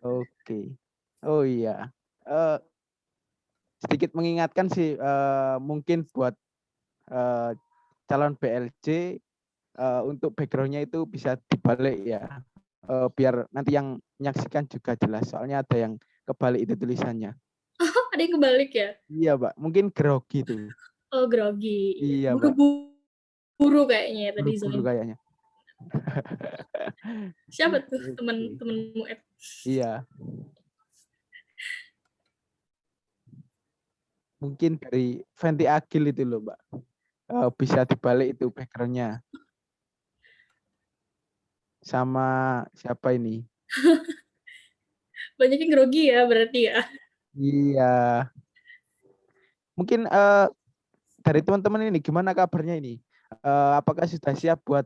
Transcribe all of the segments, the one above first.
Oke. Oh iya. Eh, sedikit mengingatkan sih, mungkin buat eh, calon BLC, untuk backgroundnya itu bisa dibalik ya, biar nanti yang menyaksikan juga jelas. Soalnya ada yang kebalik itu tulisannya. Ada yang kebalik ya? Iya, Mbak. Mungkin grogi tuh. Oh, grogi. Iya. Iya, Mbak. Buru-buru kayaknya ya tadi Buru-buru Zoin. kayaknya. Siapa tuh Oke. temen-temenmu? Iya. Mungkin dari Fenty Agil itu loh, Mbak. Bisa dibalik itu backgroundnya. Sama siapa ini? Banyak yang grogi ya berarti ya. Iya. Mungkin dari teman-teman ini gimana kabarnya ini? Apakah sudah siap buat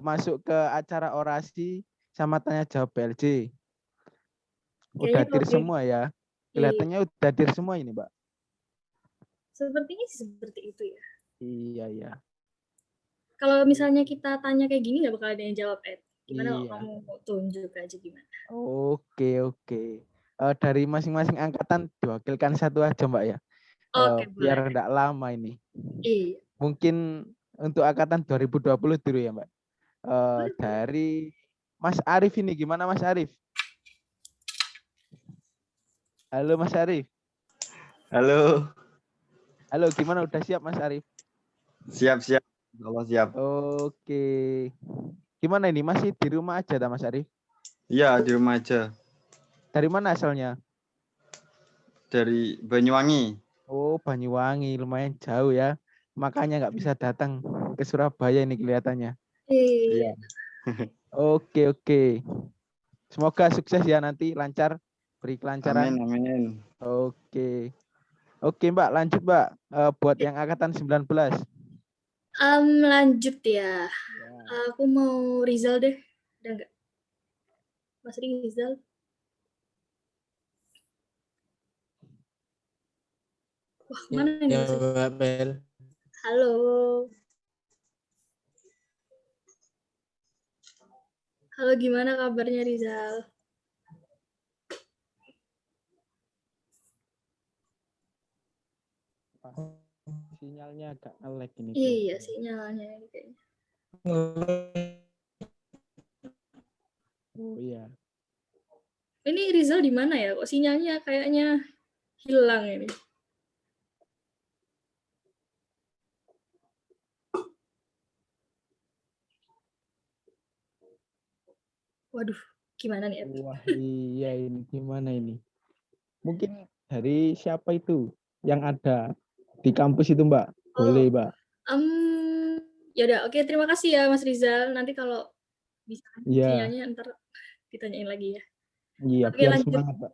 masuk ke acara orasi sama tanya jawab PLJ? Udah Kayaknya kalau hadir semua ya? iya, Kelihatannya udah hadir semua ini, Mbak. sepertinya sih seperti itu ya. Iya, iya. Kalau misalnya kita tanya kayak gini nggak bakal ada yang jawab, Ed. Gimana kalau Iya. kamu tunjuk aja gimana? Oke, oke. Dari masing-masing angkatan diwakilkan satu aja, Mbak ya. Oke, Biar boleh. enggak lama ini. Iya. Mungkin untuk angkatan 2020 dulu ya, Mbak. Boleh, boleh. Dari Mas Arif ini, gimana Mas Arif? Halo Mas Arif. Halo, Halo, gimana udah siap Mas Arif? siap. Allah siap. Oke. Gimana ini? Masih di rumah aja dah Mas Arif? Iya, di rumah aja. Dari mana asalnya? Dari Banyuwangi. Oh, Banyuwangi, lumayan jauh ya. Makanya nggak bisa datang ke Surabaya ini kelihatannya. Iya. Oke, oke. Semoga sukses ya nanti, lancar, beri kelancaran. Amin. Oke. Oke Mbak, lanjut Mbak. Buat yang angkatan 19. Lanjut ya. Ya. Aku mau Rizal deh. Udah nggak? Mas Rizal. Wah, mana ini Mas Rizal? Mbak Bel. Halo. Halo, gimana kabarnya Rizal? Sinyalnya agak nge-lag ini. Iya, sinyalnya ini kayaknya. Oh iya. Ini Rizal di mana ya? Kok sinyalnya kayaknya hilang ini? Waduh, gimana nih? Wah, iya ini gimana ini? Mungkin dari siapa itu yang ada di kampus itu, Mbak? Boleh, Mbak. Ya udah, oke, terima kasih ya Mas Rizal. Nanti kalau bisa Iya, sinyalnya ntar ditanyain lagi ya. iya, Oke, biar lanjut semangat, Mbak.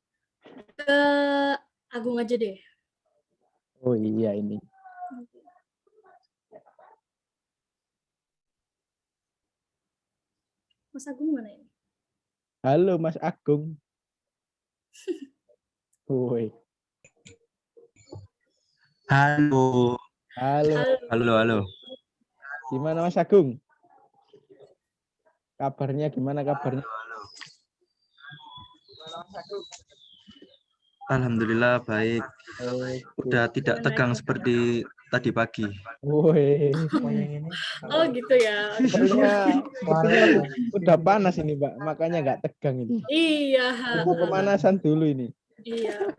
ke Agung aja deh. Oh iya ini. Mas Agung mana ini? Halo Mas Agung. Woi. Halo. Halo. Gimana Mas Agung? Kabarnya gimana kabarnya? Alhamdulillah baik. Udah Oke. tidak tegang seperti tadi pagi. Woi. Oh gitu ya. Sepertinya udah panas ini, Mbak. Makanya nggak tegang ini. Iya. Mau pemanasan dulu ini. Iya.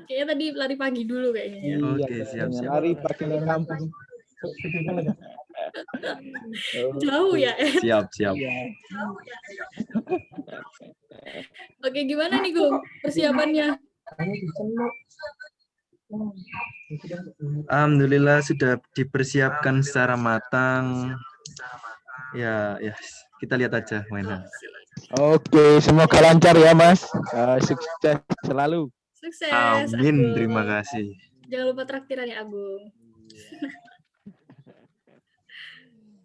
Kayaknya tadi lari pagi dulu kayaknya ya. Iya, Oke, siap. lari pagi ke kampus. Jauh ya, Siap. Iya. Oke, gimana nih Gung persiapannya? Alhamdulillah sudah dipersiapkan secara matang. Ya, kita lihat aja mainan. Oke, semoga lancar ya, Mas. Sukses selalu. Sukses, Amin, Agung. terima kasih. Jangan lupa traktiran ya, Agung.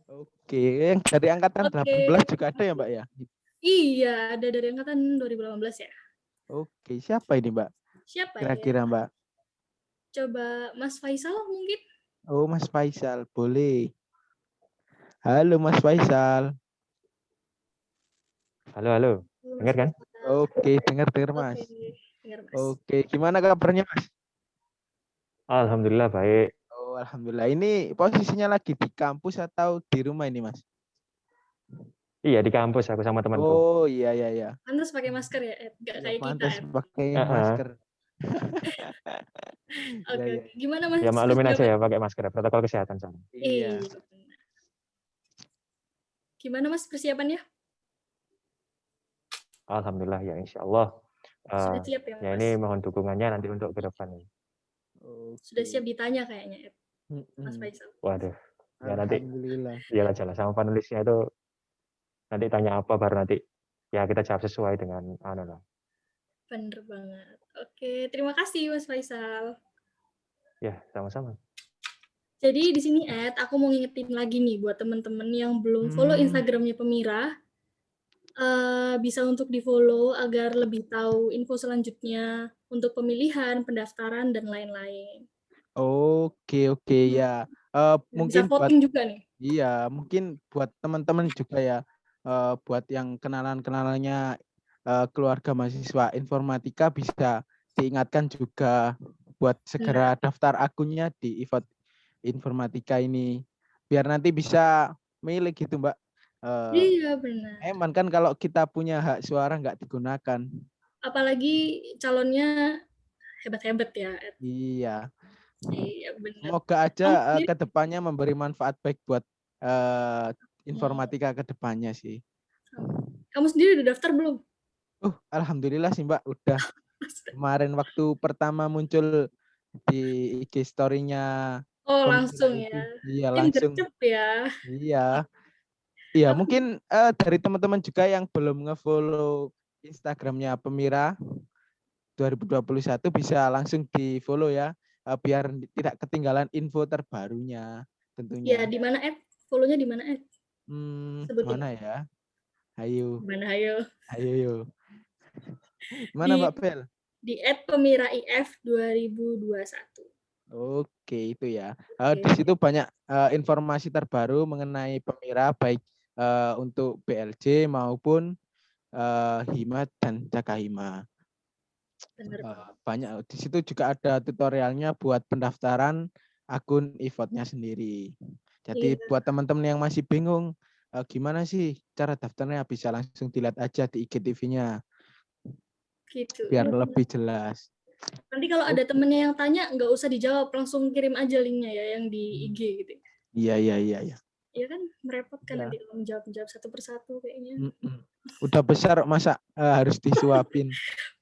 Oke, yang dari angkatan 18 juga ada ya, Mbak ya? Iya, ada dari angkatan 2018 ya. Oke, siapa ini, Mbak? Siapa Kira-kira, ya? Mbak? Coba Mas Faisal mungkin? Oh, Mas Faisal, boleh. Halo, Mas Faisal. Halo. Dengar kan? Oke, dengar Mas. Oke, dengar Mas. Oke, gimana kabarnya Mas? Alhamdulillah baik. Oh, alhamdulillah. Ini posisinya lagi di kampus atau di rumah ini Mas? Iya di kampus aku sama temanku. Oh, iya. Pantas pakai masker ya, Ed? Nggak Ya, kayak kita, pantas Ed. pakai Heeh. masker. Oke, Iya. gimana Mas Ya maklumin aja persiapan? ya pakai masker, protokol kesehatan sama. Iya. Iya, benar. Gimana Mas persiapannya? Alhamdulillah ya insya Allah. Sudah siap ya Ya Mas? ini mohon dukungannya nanti untuk ke depan. Sudah siap ditanya kayaknya, Ed, Mas Mm-mm. Faisal. Waduh. Ya nanti Alhamdulillah. ya aja lah sama penulisnya itu nanti tanya apa baru nanti ya kita jawab sesuai dengan lah. Bener banget. Oke, terima kasih Mas Faisal. Ya sama-sama. Jadi di sini Ed, aku mau ngingetin lagi nih buat teman-teman yang belum follow Instagramnya Pemira, bisa untuk di-follow agar lebih tahu info selanjutnya untuk pemilihan, pendaftaran, dan lain-lain. Oke ya. Bisa Mungkin buat voting juga nih. iya, mungkin buat teman-teman juga ya, buat yang kenalannya keluarga mahasiswa informatika bisa diingatkan juga buat segera daftar akunnya di event informatika ini, biar nanti bisa milih gitu Mbak. Iya benar. Emang kan kalau kita punya hak suara nggak digunakan. Apalagi calonnya hebat-hebat ya, Ed. Iya. Iya benar. Semoga aja ke depannya memberi manfaat baik buat informatika ke depannya sih. Kamu sendiri udah daftar belum? Alhamdulillah sih Mbak, udah. Kemarin waktu pertama muncul di IG story-nya. Oh langsung ya. Iya Tim langsung. gercep ya. Iya mungkin dari teman-teman juga yang belum nge-follow Instagramnya Pemira 2021 bisa langsung di-follow ya, biar tidak ketinggalan info terbarunya tentunya. Ya di mana Ed? Follow-nya di mana Ed? Mana ya? Ayo. Mana ayo? Ayo. Mana Mbak Bel? Di @pemiraif 2021. Oke, itu ya. Di situ banyak informasi terbaru mengenai Pemira, baik untuk BLJ maupun Hima dan Jakahima. Banyak. Di situ juga ada tutorialnya buat pendaftaran akun e-vote-nya sendiri. Jadi buat teman-teman yang masih bingung, gimana sih cara daftarnya, bisa langsung dilihat aja di IGTV-nya. Gitu. Biar lebih jelas. Nanti kalau ada temennya yang tanya, nggak usah dijawab, langsung kirim aja linknya ya yang di IG gitu. Iya. Iya kan, merepotkan nanti kalau menjawab satu persatu kayaknya. Udah besar masa harus disuapin.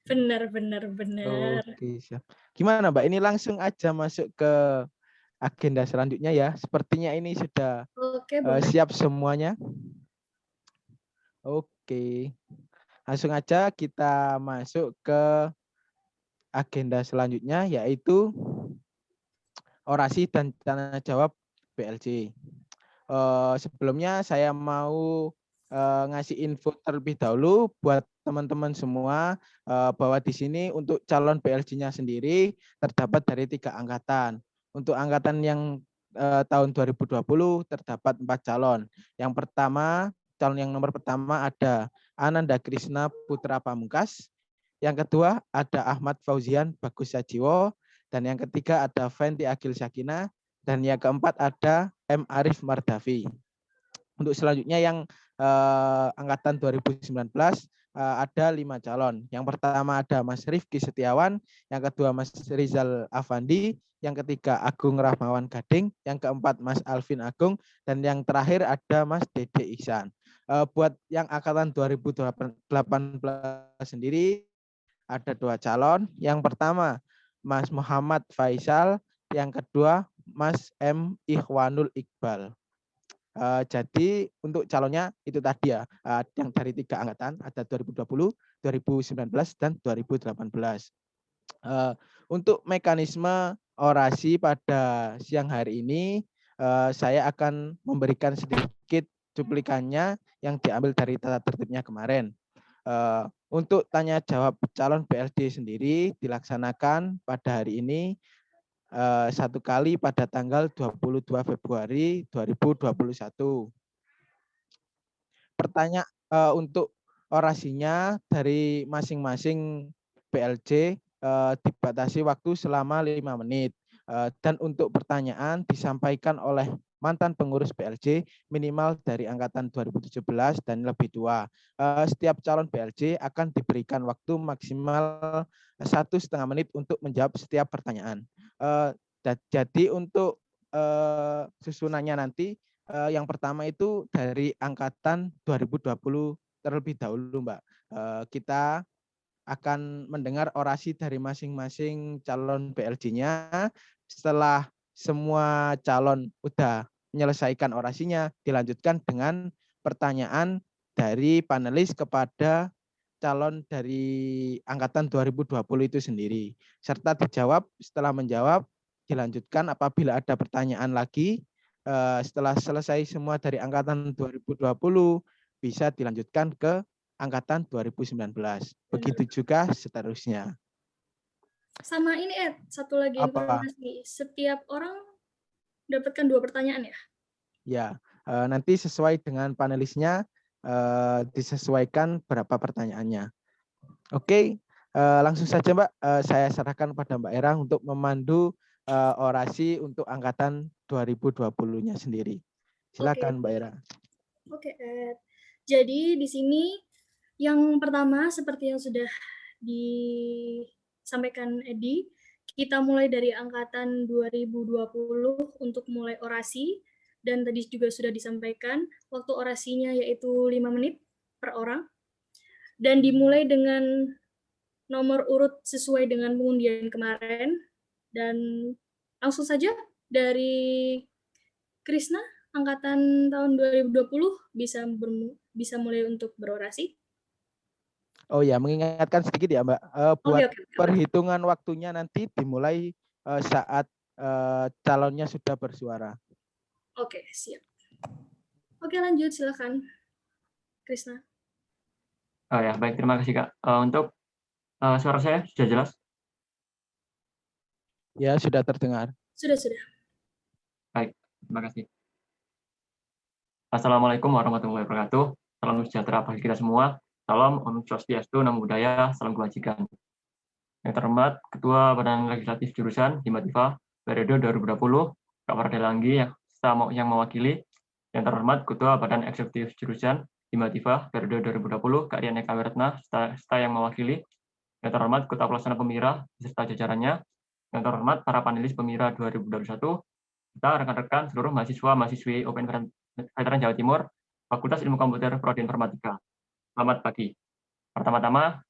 Benar. Oke, siap. Gimana Mbak? Ini langsung aja masuk ke agenda selanjutnya ya. Sepertinya ini sudah siap semuanya. Oke. Langsung aja kita masuk ke agenda selanjutnya, yaitu orasi dan tanya jawab BLJ. Sebelumnya saya mau ngasih info terlebih dahulu buat teman-teman semua, bahwa di sini untuk calon BLJ-nya sendiri terdapat dari 3 angkatan. Untuk angkatan yang tahun 2020 terdapat 4 calon. Yang pertama, calon yang nomor pertama ada Ananda Krisna Putra Pamungkas. Yang kedua ada Ahmad Fauzian Bagus Sajiwo, dan yang ketiga ada Fenty Agil Sakina, dan yang keempat ada M. Arif Mardavi. Untuk selanjutnya yang angkatan 2019 ada 5 calon. Yang pertama ada Mas Rifki Setiawan, yang kedua Mas Rizal Afandi, yang ketiga Agung Rahmawan Gading, yang keempat Mas Alvin Agung, dan yang terakhir ada Mas Dede Ihsan. Buat yang angkatan 2018 sendiri ada 2 calon. Yang pertama Mas Muhammad Faisal, yang kedua Mas M. Ikhwanul Iqbal. Jadi untuk calonnya itu tadi ya, yang dari 3 angkatan, ada 2020, 2019, dan 2018. Untuk mekanisme orasi pada siang hari ini, saya akan memberikan sedikit cuplikannya yang diambil dari tata tertibnya kemarin. Untuk tanya jawab calon BLD sendiri dilaksanakan pada hari ini 1 kali pada tanggal 22 Februari 2021. Untuk orasinya dari masing-masing PLJ dibatasi waktu selama 5 menit. Dan untuk pertanyaan disampaikan oleh mantan pengurus PLJ minimal dari angkatan 2017 dan lebih tua. Setiap calon PLJ akan diberikan waktu maksimal 1,5 menit untuk menjawab setiap pertanyaan. Jadi untuk susunannya nanti yang pertama itu dari angkatan 2020 terlebih dahulu, Mbak. Kita akan mendengar orasi dari masing-masing calon PLJ-nya. Setelah semua calon udah menyelesaikan orasinya, dilanjutkan dengan pertanyaan dari panelis kepada calon dari angkatan 2020 itu sendiri. Serta dijawab, setelah menjawab, dilanjutkan apabila ada pertanyaan lagi, setelah selesai semua dari angkatan 2020, bisa dilanjutkan ke angkatan 2019. Begitu juga seterusnya. Sama ini satu lagi Apa? informasi. Setiap orang dapatkan 2 pertanyaan ya? Ya, nanti sesuai dengan panelisnya disesuaikan berapa pertanyaannya. Oke, langsung saja Mbak, saya serahkan pada Mbak Era untuk memandu orasi untuk angkatan 2020-nya sendiri. Silakan Mbak Era. Oke, Ed. Jadi di sini yang pertama seperti yang sudah disampaikan Edi, kita mulai dari angkatan 2020 untuk mulai orasi, dan tadi juga sudah disampaikan waktu orasinya yaitu 5 menit per orang, dan dimulai dengan nomor urut sesuai dengan pengundian kemarin. Dan langsung saja dari Krisna, angkatan tahun 2020 bisa mulai untuk berorasi. Oh ya, mengingatkan sedikit ya Mbak, buat Oke. perhitungan waktunya nanti dimulai saat calonnya sudah bersuara. Oke, siap. Oke, lanjut, silakan, Krisna. Oh ya, baik, terima kasih Kak. Untuk suara saya sudah jelas? Ya, sudah terdengar. Sudah. Baik, terima kasih. Assalamualaikum warahmatullahi wabarakatuh. Salam sejahtera bagi kita semua. Salam Om Swastiastu, Namo Buddhaya, salam kebajikan. Yang terhormat Ketua Badan Legislatif Jurusan Himativa periode 2020, Kak Wardelanggi yang mewakili. Yang terhormat Ketua Badan Eksekutif Jurusan Himativa periode 2020, Kak Rian Eka Wiratna, serta yang mewakili. Yang terhormat Ketua Pelaksana Pemira beserta jajarannya. Yang terhormat para panelis Pemira 2021, kita rekan-rekan seluruh mahasiswa-mahasiswi UPN Veteran Jawa Timur, Fakultas Ilmu Komputer Prodi Informatika. Selamat pagi. Pertama-tama,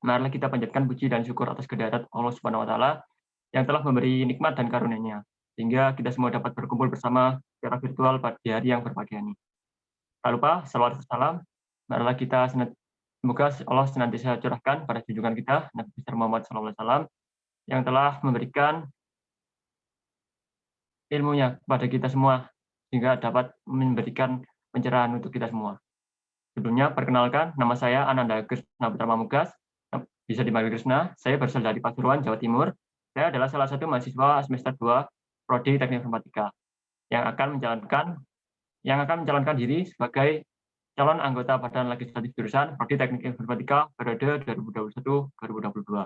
marilah kita panjatkan puji dan syukur atas kehadirat Allah Subhanahu wa Ta'ala yang telah memberi nikmat dan karunia-Nya, sehingga kita semua dapat berkumpul bersama secara virtual pada hari yang berbahagia ini. Tak lupa, salawat salam, marilah kita semoga Allah senantiasa curahkan pada junjungan kita, Nabi besar Muhammad SAW, yang telah memberikan ilmunya kepada kita semua, sehingga dapat memberikan pencerahan untuk kita semua. Sebelumnya, perkenalkan, nama saya Ananda Krisna Putra Pamugas, bisa dipanggil Krisna. Saya berasal dari Pasuruan, Jawa Timur. Saya adalah salah satu mahasiswa semester 2 Prodi Teknik Informatika yang akan mencalonkan diri sebagai calon anggota Badan Legislatif Jurusan Prodi Teknik Informatika periode 2021-2022.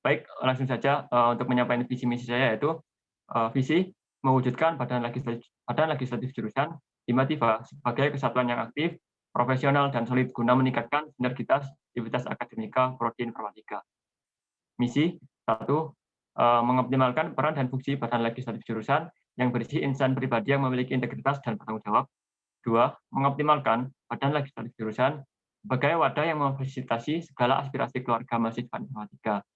Baik, langsung saja untuk menyampaikan visi misi saya, yaitu visi mewujudkan Badan Legislatif Jurusan Himativa sebagai kesatuan yang aktif, profesional, dan solid guna meningkatkan sinergitas aktivitas akademika Prodi Informatika. Misi 1. Mengoptimalkan peran dan fungsi Badan Legislatif Jurusan yang berisi insan pribadi yang memiliki integritas dan bertanggung jawab. 2. Mengoptimalkan Badan Legislatif Jurusan sebagai wadah yang memfasilitasi segala aspirasi keluarga mahasiswa informatika.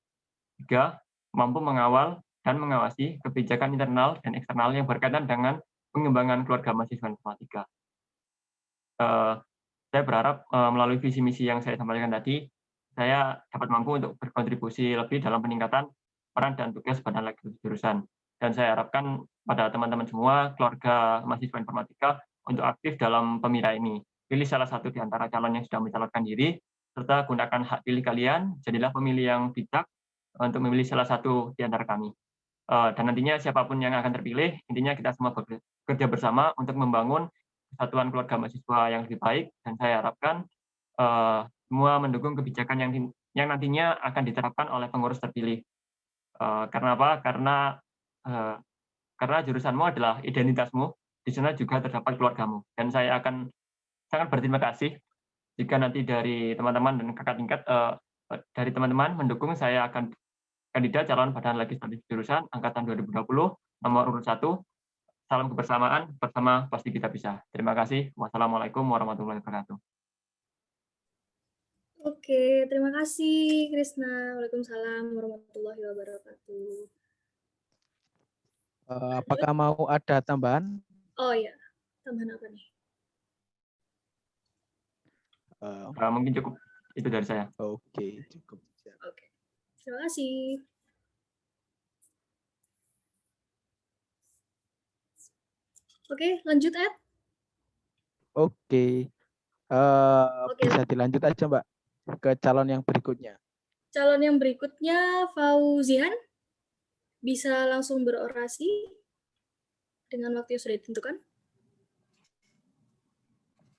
3. Mampu mengawal dan mengawasi kebijakan internal dan eksternal yang berkaitan dengan pengembangan keluarga mahasiswa informatika. Saya berharap melalui visi misi yang saya sampaikan tadi, saya dapat mampu untuk berkontribusi lebih dalam peningkatan peran dan tugas Badan Legislatif Jurusan. Dan saya harapkan pada teman-teman semua, keluarga mahasiswa informatika, untuk aktif dalam Pemira ini. Pilih salah satu di antara calon yang sudah mencalonkan diri, serta gunakan hak pilih kalian, jadilah pemilih yang bijak untuk memilih salah satu di antara kami. Dan nantinya siapapun yang akan terpilih, intinya kita semua bekerja bersama untuk membangun kesatuan keluarga mahasiswa yang lebih baik, dan saya harapkan semua mendukung kebijakan yang nantinya akan diterapkan oleh pengurus terpilih. Karena apa? Karena jurusanmu adalah identitasmu, di sana juga terdapat keluargamu. Dan saya akan sangat berterima kasih jika nanti dari teman-teman dan kakak tingkat dari teman-teman mendukung saya akan kandidat calon badan legislatif jurusan angkatan 2020 nomor urut 1. Salam kebersamaan, bersama pasti kita bisa. Terima kasih. Wassalamualaikum warahmatullahi wabarakatuh. Oke, terima kasih Krisna. Waalaikumsalam warahmatullahi wabarakatuh. Apakah mau ada tambahan? Oh ya, tambahan apa nih? Mungkin cukup itu dari saya. Oke, cukup. Oke, terima kasih. Oke, lanjut Ed. Oke. Oke. Bisa dilanjut aja Mbak ke calon yang berikutnya. Calon yang berikutnya Fauzihan. Bisa langsung berorasi dengan waktu yang sudah ditentukan.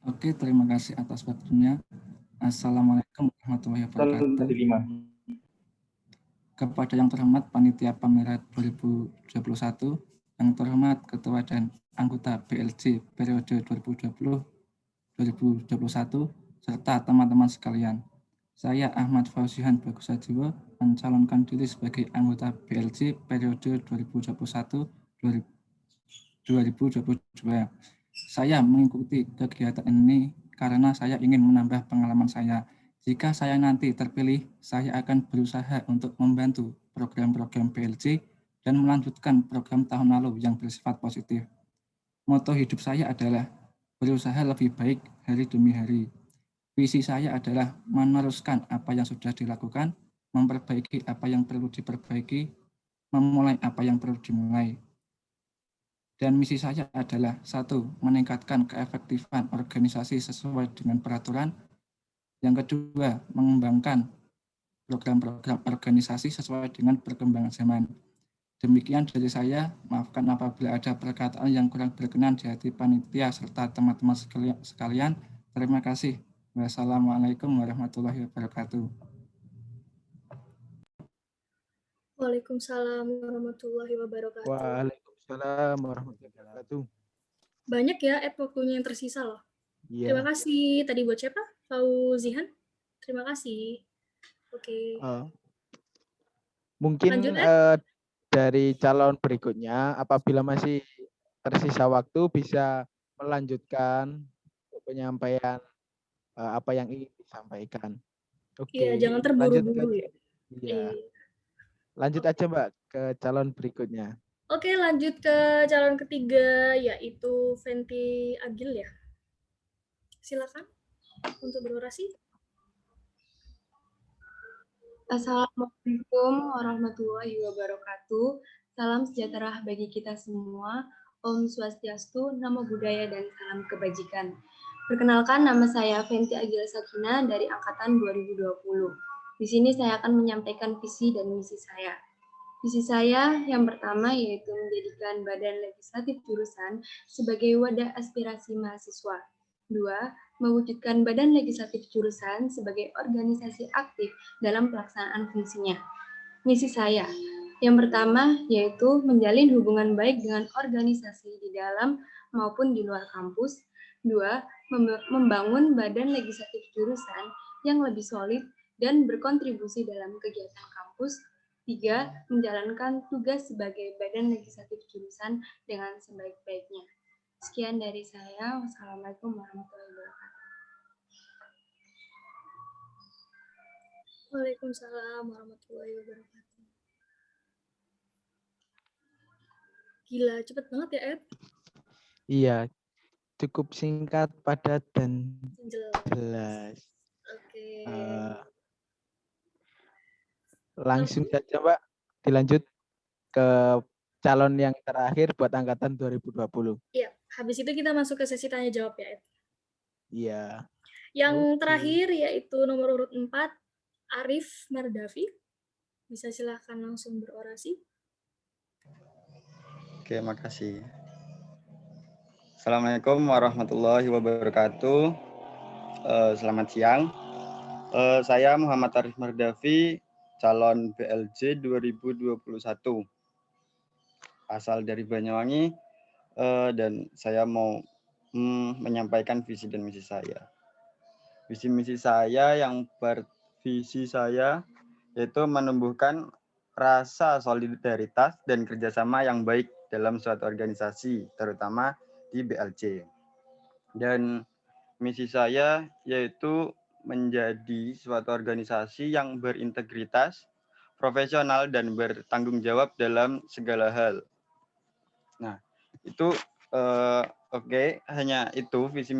Oke, terima kasih atas waktunya. Assalamualaikum warahmatullahi wabarakatuh. Kepada yang terhormat Panitia Pameran 2021, yang terhormat Ketua dan anggota BLJ periode 2020-2021, serta teman-teman sekalian. Saya Ahmad Fauzihan Bagusajiwo mencalonkan diri sebagai anggota BLJ periode 2021-2022. Saya mengikuti kegiatan ini karena saya ingin menambah pengalaman saya. Jika saya nanti terpilih, saya akan berusaha untuk membantu program-program BLJ dan melanjutkan program tahun lalu yang bersifat positif. Moto hidup saya adalah berusaha lebih baik hari demi hari. Visi saya adalah meneruskan apa yang sudah dilakukan, memperbaiki apa yang perlu diperbaiki, memulai apa yang perlu dimulai. Dan misi saya adalah 1. Meningkatkan keefektifan organisasi sesuai dengan peraturan. Yang kedua, mengembangkan program-program organisasi sesuai dengan perkembangan zaman. Demikian dari saya, maafkan apabila ada perkataan yang kurang berkenan di hati panitia serta teman-teman sekalian. Terima kasih. Wassalamualaikum warahmatullahi wabarakatuh. Waalaikumsalam warahmatullahi wabarakatuh. Waalaikumsalam warahmatullahi wabarakatuh. Banyak ya Ed waktunya yang tersisa loh. Iya. Terima kasih. Tadi buat siapa? Fauzihan. Terima kasih. Oke. Mungkin Lanjut, dari calon berikutnya, apabila masih tersisa waktu, bisa melanjutkan penyampaian apa yang ingin disampaikan. Oke. Iya, jangan terburu-buru ya. Iya. Lanjut aja Mbak ke calon berikutnya. Oke, lanjut ke calon ketiga, yaitu Fenty Agil ya. Silakan untuk berorasi. Assalamualaikum warahmatullahi wabarakatuh. Salam sejahtera bagi kita semua. Om Swastiastu, Namo Buddhaya, dan salam kebajikan. Perkenalkan, nama saya Fenty Agil Sakina dari angkatan 2020. Di sini saya akan menyampaikan visi dan misi saya. Visi saya yang pertama yaitu menjadikan Badan Legislatif Jurusan sebagai wadah aspirasi mahasiswa. 2. Mewujudkan Badan Legislatif Jurusan sebagai organisasi aktif dalam pelaksanaan fungsinya. Misi saya yang pertama yaitu menjalin hubungan baik dengan organisasi di dalam maupun di luar kampus. 2. Membangun Badan Legislatif Jurusan yang lebih solid dan berkontribusi dalam kegiatan kampus. 3. Menjalankan tugas sebagai Badan Legislatif Jurusan dengan sebaik-baiknya. Sekian dari saya. Wassalamualaikum warahmatullahi wabarakatuh. Waalaikumsalam warahmatullahi wabarakatuh. Gila, cepet banget ya, Ed. Iya, cukup singkat, padat, dan jelas. Oke. Langsung saja Mbak, dilanjut ke calon yang terakhir buat angkatan 2020. Iya, habis itu kita masuk ke sesi tanya jawab ya, Ed. Iya. Yang terakhir yaitu nomor urut 4, Arif Mardavi. Bisa silahkan langsung berorasi. Oke, makasih. Assalamualaikum warahmatullahi wabarakatuh. Selamat siang. Saya Muhammad Arif Mardafi, calon BLJ 2021. Asal dari Banyuwangi, dan saya mau menyampaikan visi dan misi saya. Visi misi saya yaitu menumbuhkan rasa solidaritas dan kerjasama yang baik dalam suatu organisasi, terutama di BLJ. Dan misi saya yaitu menjadi suatu organisasi yang berintegritas, profesional, dan bertanggung jawab dalam segala hal. Nah, itu oke, hanya itu visi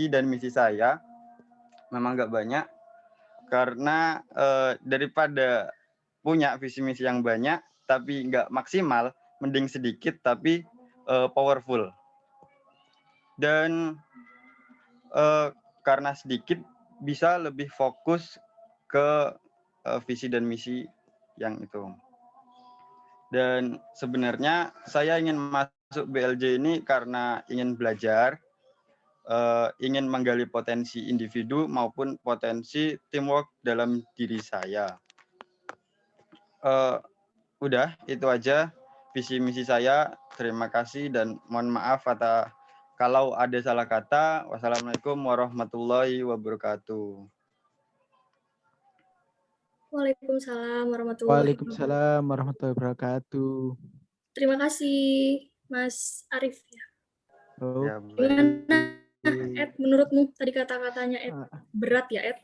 dan misi saya. Memang nggak banyak, karena daripada punya visi misi yang banyak tapi nggak maksimal, mending sedikit tapi powerful. Dan karena sedikit bisa lebih fokus ke visi dan misi yang itu. Dan sebenarnya saya ingin masuk BLJ ini karena ingin belajar, ingin menggali potensi individu maupun potensi teamwork dalam diri saya. Udah, itu aja visi misi saya. Terima kasih dan mohon maaf kalau ada salah kata. Wassalamualaikum warahmatullahi wabarakatuh. Waalaikumsalam warahmatullahi wabarakatuh. Waalaikumsalam warahmatullahi wabarakatuh. Terima kasih, Mas Arif. Ya, Gimana, Ed, menurutmu tadi kata-katanya Ed? Berat ya, Ed?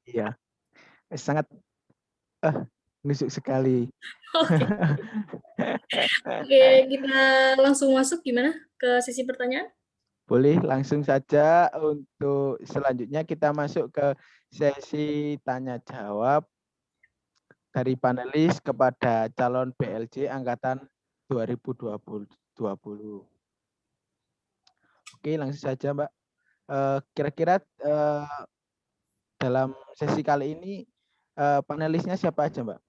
Iya, sangat nusuk sekali. Oke, kita langsung masuk gimana ke sesi pertanyaan? Boleh langsung saja. Untuk selanjutnya kita masuk ke sesi tanya jawab dari panelis kepada calon BLJ angkatan 2020. Oke, langsung saja, Mbak. Kira-kira dalam sesi kali ini panelisnya siapa aja, Mbak?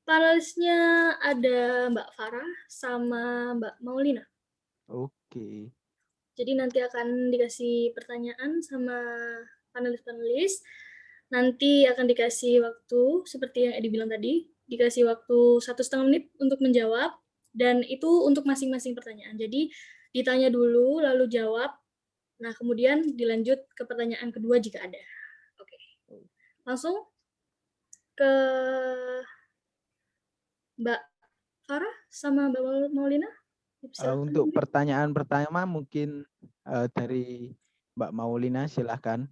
Panelisnya ada Mbak Farah sama Mbak Maulina. Oke. Jadi nanti akan dikasih pertanyaan sama panelis-panelis. Nanti akan dikasih waktu, seperti yang Edi bilang tadi, dikasih waktu 1,5 menit untuk menjawab, dan itu untuk masing-masing pertanyaan. Jadi ditanya dulu, lalu jawab, nah kemudian dilanjut ke pertanyaan kedua jika ada. Oke. Langsung ke Mbak Farah sama Mbak Maulina. Untuk pertanyaan pertama mungkin dari Mbak Maulina, silahkan.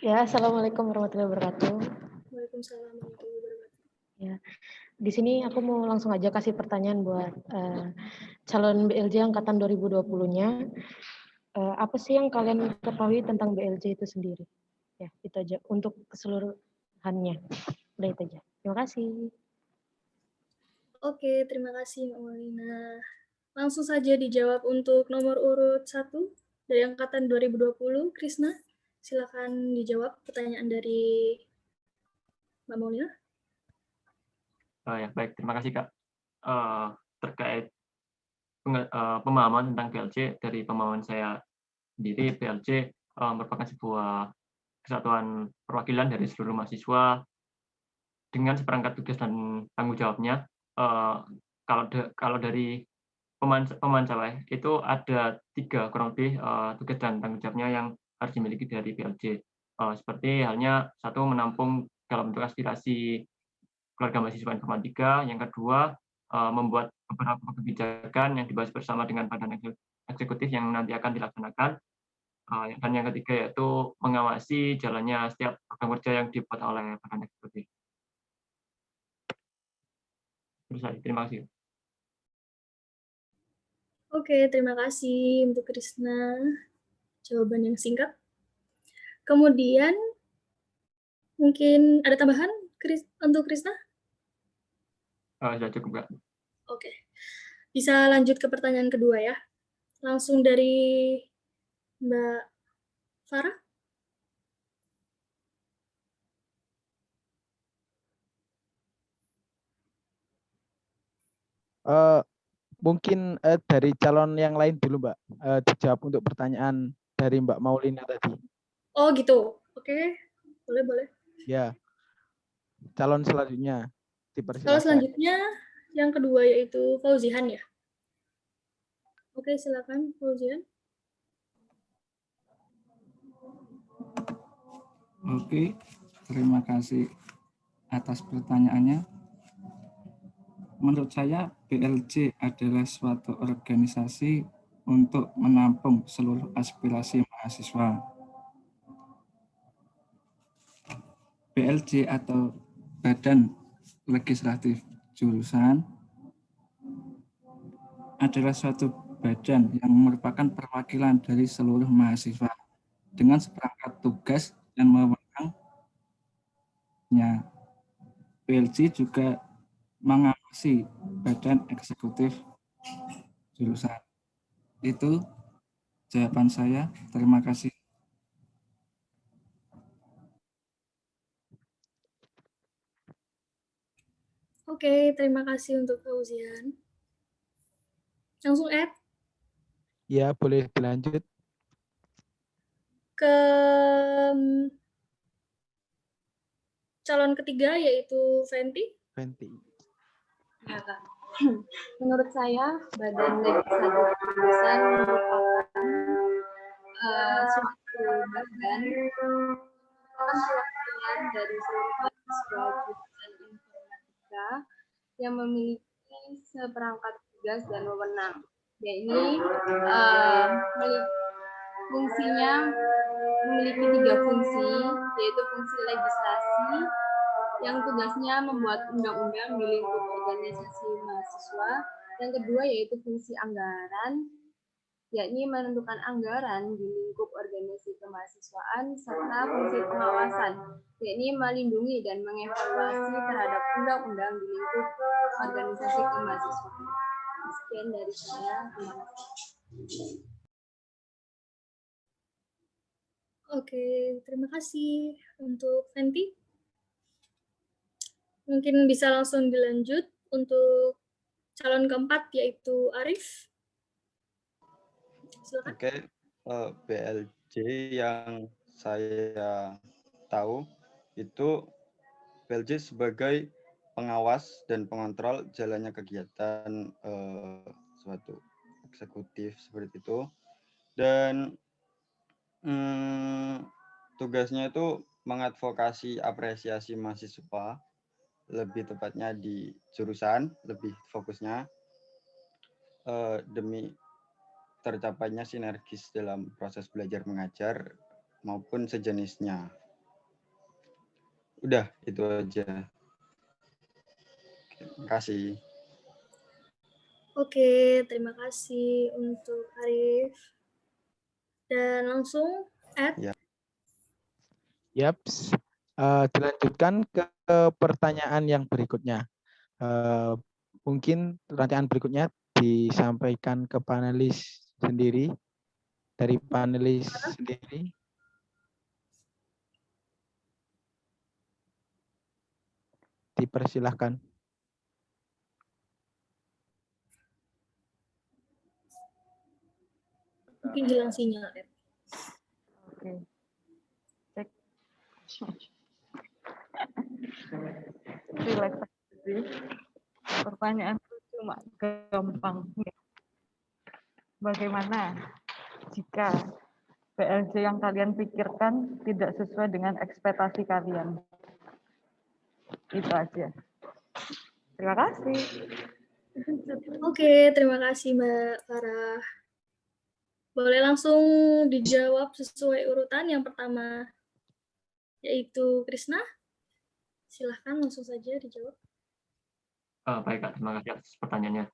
Ya, assalamualaikum warahmatullahi wabarakatuh. Waalaikumsalam warahmatullahi wabarakatuh. Ya, di sini aku mau langsung aja kasih pertanyaan buat calon BLJ angkatan 2020-nya. Apa sih yang kalian ketahui tentang BLJ itu sendiri? Ya, itu aja untuk keseluruhannya. Udah itu aja. Terima kasih. Oke, terima kasih Mbak Maulina. Langsung saja dijawab untuk nomor urut 1 dari angkatan 2020, Krisna. Silakan dijawab pertanyaan dari Mbak Maulina. Ya, baik, terima kasih Kak. Terkait pemahaman tentang BLJ, dari pemahaman saya sendiri, BLJ merupakan sebuah kesatuan perwakilan dari seluruh mahasiswa dengan seperangkat tugas dan tanggung jawabnya. Kalau dari pemahaman saya itu ada 3 kurang lebih tugas dan tanggung jawabnya yang harus dimiliki dari BLJ. Seperti halnya 1, menampung dalam bentuk aspirasi keluarga mahasiswa informatika. Yang kedua, membuat beberapa kebijakan yang dibahas bersama dengan badan eksekutif yang nanti akan dilaksanakan. Dan yang ketiga yaitu mengawasi jalannya setiap program kerja yang dibuat oleh badan eksekutif. Terima kasih. Oke, terima kasih untuk Krisna. Jawaban yang singkat. Kemudian, mungkin ada tambahan untuk Krisna? Sudah cukup, Kak. Oke. Bisa lanjut ke pertanyaan kedua ya. Langsung dari Mbak Farah. mungkin dari calon yang lain dulu, Mbak. Dijawab untuk pertanyaan dari Mbak Maulina tadi. Oh gitu. Oke. Boleh. Ya. Calon selanjutnya Kalau dipersilakan. selanjutnya yang kedua yaitu Fauzihan ya. Oke, silakan Fauzihan. Oke, terima kasih atas pertanyaannya. Menurut saya, BLJ adalah suatu organisasi untuk menampung seluruh aspirasi mahasiswa. BLJ atau Badan Legislatif Jurusan adalah suatu badan yang merupakan perwakilan dari seluruh mahasiswa dengan seperangkat tugas dan wewenangnya. BLJ juga mengawasi badan eksekutif jurusan. Itu jawaban saya. Terima kasih. Oke, terima kasih untuk Fauzian. Langsung Ed Ya, boleh dilanjut. ke calon ketiga yaitu Fenty. Fenty. Ya, Kak. Menurut saya, Badan Legislatif Jurusan merupakan suatu badan perwakilan dari seluruh mahasiswa jurusan informatika yang memiliki seperangkat tugas dan wewenang, yaitu fungsinya memiliki 3 fungsi, yaitu fungsi legislasi yang tugasnya membuat undang-undang di lingkup organisasi mahasiswa. Yang kedua yaitu fungsi anggaran, yakni menentukan anggaran di lingkup organisasi kemahasiswaan, serta fungsi pengawasan, yakni melindungi dan mengevaluasi terhadap undang-undang di lingkup organisasi kemahasiswaan. Sekian dari saya. Terima kasih. Oke, terima kasih untuk Fenty. Mungkin bisa langsung dilanjut untuk calon keempat yaitu Arif. Silakan. Oke, BLJ yang saya tahu itu BLJ sebagai pengawas dan pengontrol jalannya kegiatan suatu eksekutif seperti itu, dan tugasnya itu mengadvokasi apresiasi mahasiswa, lebih tepatnya di jurusan, lebih fokusnya demi tercapainya sinergis dalam proses belajar mengajar maupun sejenisnya. Udah, itu aja. Terima kasih. Oke, terima kasih untuk Arif. Dan langsung Ed. Ya. Yaps. Dilanjutkan ke pertanyaan yang berikutnya. Mungkin pertanyaan berikutnya disampaikan ke panelis sendiri. Dari panelis sendiri. Dipersilahkan. Mungkin hilang sinyal, Ed. Oke. Cek. Relax sih. Pertanyaan itu cuma gampang. Bagaimana jika BLJ yang kalian pikirkan tidak sesuai dengan ekspektasi kalian? Itu aja. Terima kasih. Oke, terima kasih Mbak Farah. Boleh langsung dijawab sesuai urutan. Yang pertama yaitu Krisna. Silahkan langsung saja dijawab. Baik Kak, terima kasih atas pertanyaannya.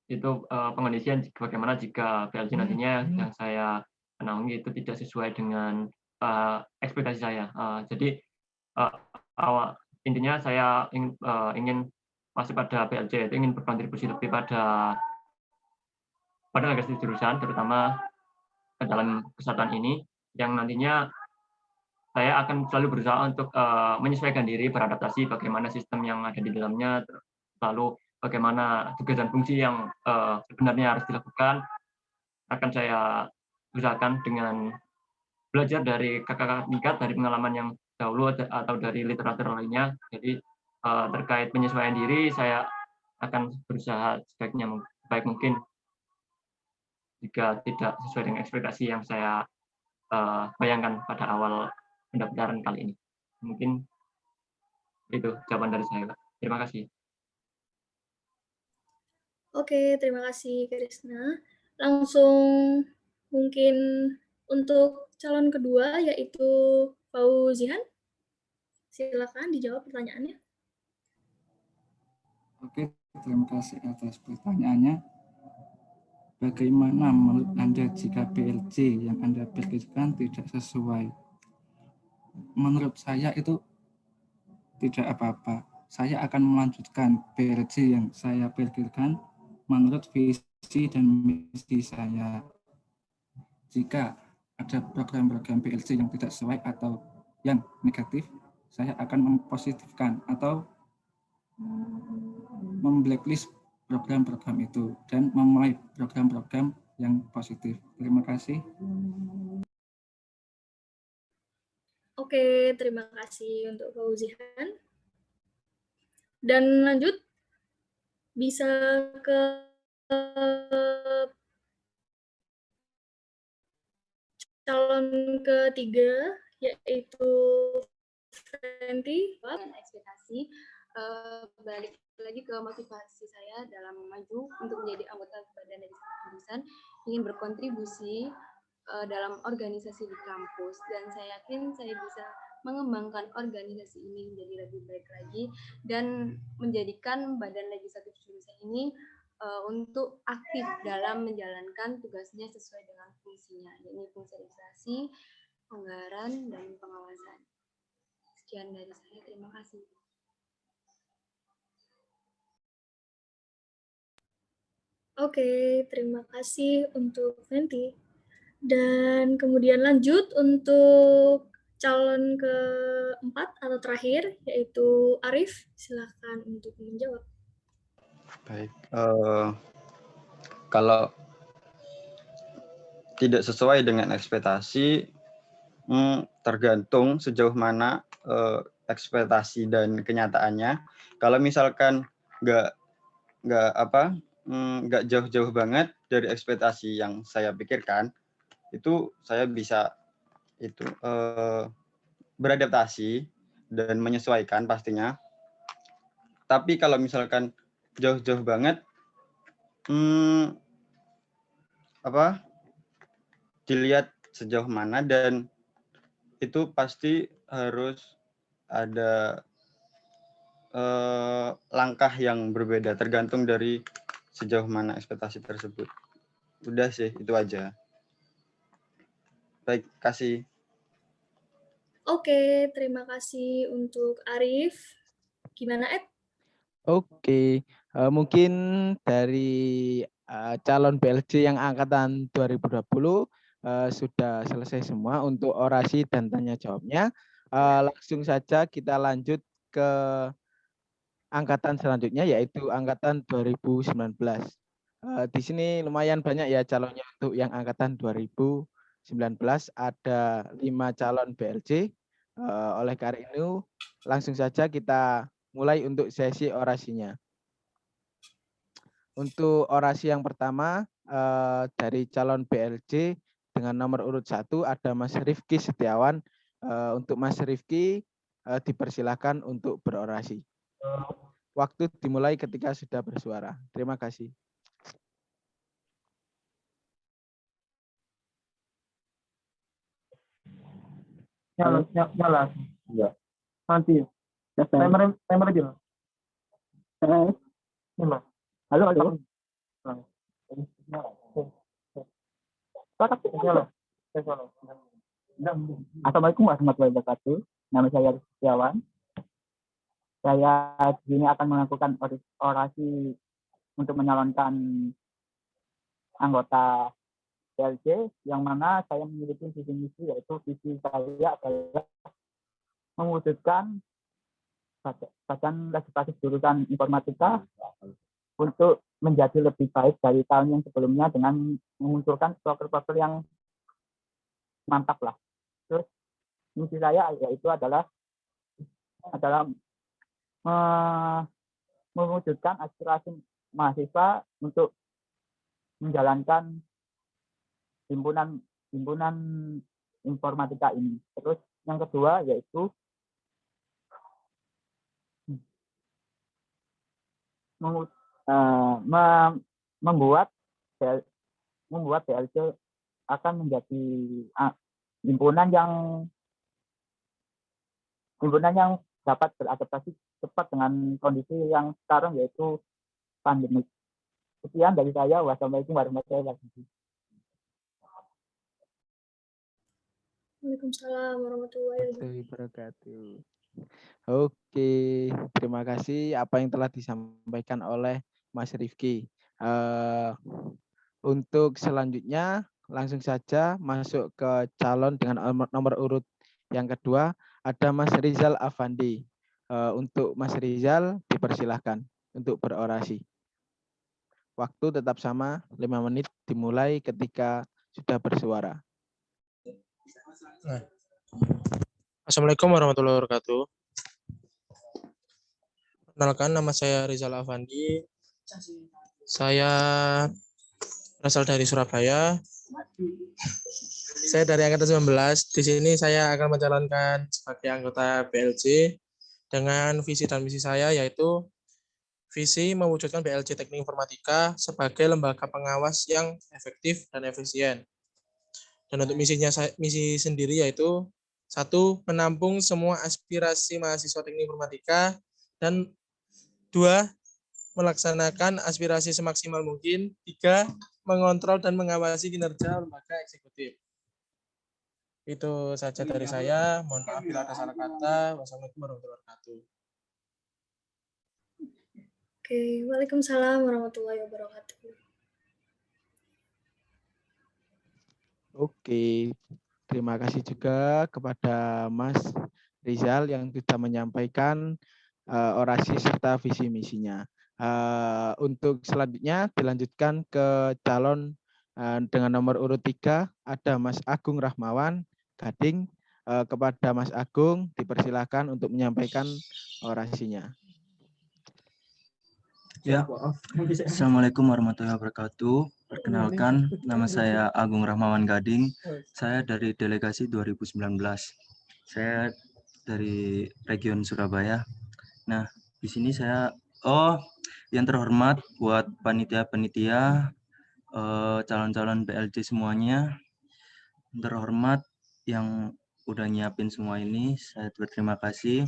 Itu pengondisian bagaimana jika BLJ nantinya yang saya naungi itu tidak sesuai dengan ekspektasi saya. Jadi intinya saya ingin masuk pada BLJ, itu ingin berkontribusi lebih pada legislasi jurusan, terutama dalam kesatuan ini, yang nantinya saya akan selalu berusaha untuk menyesuaikan diri, beradaptasi bagaimana sistem yang ada di dalamnya, lalu bagaimana tugas dan fungsi yang sebenarnya harus dilakukan, akan saya usahakan dengan belajar dari kakak tingkat, dari pengalaman yang dahulu atau dari literatur lainnya. Jadi terkait penyesuaian diri, saya akan berusaha baik mungkin jika tidak sesuai dengan ekspektasi yang saya bayangkan pada awal pendaftaran kali ini. Mungkin itu jawaban dari saya, Pak. Terima kasih. Oke, terima kasih Krisna. Langsung mungkin untuk calon kedua yaitu Fauzihan. Silakan dijawab pertanyaannya. Oke, terima kasih atas pertanyaannya. Bagaimana menurut Anda jika BLJ yang Anda pikirkan tidak sesuai? Menurut saya itu tidak apa-apa. Saya akan melanjutkan BLJ yang saya pikirkan menurut visi dan misi saya. Jika ada program-program BLJ yang tidak sesuai atau yang negatif, saya akan mempositifkan atau memblacklist program-program itu dan memulai program-program yang positif. Terima kasih. Oke, terima kasih untuk Fauzihan. Dan lanjut, bisa ke calon ketiga, yaitu Fenty. Dengan ekspektasi, balik lagi ke motivasi saya dalam maju untuk menjadi anggota badan legislatif jurusan, ingin berkontribusi dalam organisasi di kampus, dan saya yakin saya bisa mengembangkan organisasi ini menjadi lebih baik lagi dan menjadikan badan legislatif jurusan ini untuk aktif dalam menjalankan tugasnya sesuai dengan fungsinya, yaitu fungsi legislasi, anggaran, dan pengawasan. Sekian dari saya, terima kasih. Oke, terima kasih untuk Fenty. Dan kemudian lanjut untuk calon keempat atau terakhir, yaitu Arif. Silakan untuk menjawab. Baik, kalau tidak sesuai dengan ekspektasi, tergantung sejauh mana ekspektasi dan kenyataannya. Kalau misalkan nggak jauh-jauh banget dari ekspektasi yang saya pikirkan, itu saya bisa beradaptasi dan menyesuaikan pastinya. Tapi kalau misalkan jauh-jauh banget, dilihat sejauh mana, dan itu pasti harus ada langkah yang berbeda tergantung dari sejauh mana ekspektasi tersebut. Udah sih, itu aja. Baik, kasih. Oke, terima kasih untuk Arif. Gimana, Ed? Oke, mungkin dari calon BLJ yang angkatan 2020 sudah selesai semua untuk orasi dan tanya jawabnya. Langsung saja kita lanjut ke angkatan selanjutnya, yaitu angkatan 2019. Di sini lumayan banyak ya calonnya untuk yang angkatan 2019. Ada 5 calon BLJ. Oleh karena itu, langsung saja kita mulai untuk sesi orasinya. Untuk orasi yang pertama dari calon BLJ dengan nomor urut 1 ada Mas Rifki Setiawan. Untuk Mas Rifki dipersilakan untuk berorasi. Waktu dimulai ketika sudah bersuara. Terima kasih. Nyala. Iya. Nanti. Timer aja. Halo. Assalamualaikum warahmatullahi wabarakatuh. Nama saya Rifki Setiawan. Saya di sini akan melakukan orasi untuk menyalonkan anggota BLJ, yang mana saya memiliki visi misi, yaitu visi saya adalah mewujudkan badan legislatif jurusan informatika untuk menjadi lebih baik dari tahun yang sebelumnya dengan memunculkan proker-proker yang mantap lah. Terus misi saya yaitu adalah mewujudkan aspirasi mahasiswa untuk menjalankan himpunan informatika ini. Terus yang kedua yaitu membuat BLJ akan menjadi himpunan yang dapat beradaptasi cepat dengan kondisi yang sekarang yaitu pandemik. Sekian dari saya. Wassalamualaikum warahmatullahi wabarakatuh. Waalaikumsalam warahmatullahi wabarakatuh. Oke, terima kasih apa yang telah disampaikan oleh Mas Rifki. Untuk selanjutnya langsung saja masuk ke calon dengan nomor urut yang kedua, ada Mas Rizal Afandi. Untuk Mas Rizal dipersilahkan untuk berorasi. Waktu tetap sama, 5 menit dimulai ketika sudah bersuara. Assalamualaikum warahmatullahi wabarakatuh. Perkenalkan, nama saya Rizal Afandi. Saya berasal dari Surabaya. Saya dari angkatan 19. Di sini saya akan mencalonkan sebagai anggota BLJ dengan visi dan misi saya, yaitu visi mewujudkan BLJ Teknik Informatika sebagai lembaga pengawas yang efektif dan efisien. Dan untuk misi sendiri yaitu 1. Menampung semua aspirasi mahasiswa Teknik Informatika, dan 2. Melaksanakan aspirasi semaksimal mungkin. 3. Mengontrol dan mengawasi kinerja lembaga eksekutif. Itu saja dari saya. Mohon maaf bila ada salah kata. Wassalamualaikum warahmatullahi wabarakatuh. Oke, waalaikumsalam warahmatullahi wabarakatuh. Oke, terima kasih juga kepada Mas Rizal yang sudah menyampaikan orasi serta visi misinya. Untuk selanjutnya dilanjutkan ke calon dengan nomor urut 3, ada Mas Agung Rahmawan Gading. Kepada Mas Agung dipersilakan untuk menyampaikan orasinya. Ya, Assalamualaikum warahmatullahi wabarakatuh. Perkenalkan, nama saya Agung Rahmawan Gading. Saya dari delegasi 2019. Saya dari region Surabaya. Nah, di sini saya, yang terhormat buat panitia-panitia, calon-calon BLJ semuanya. Terhormat yang udah nyiapin semua ini, saya berterima kasih.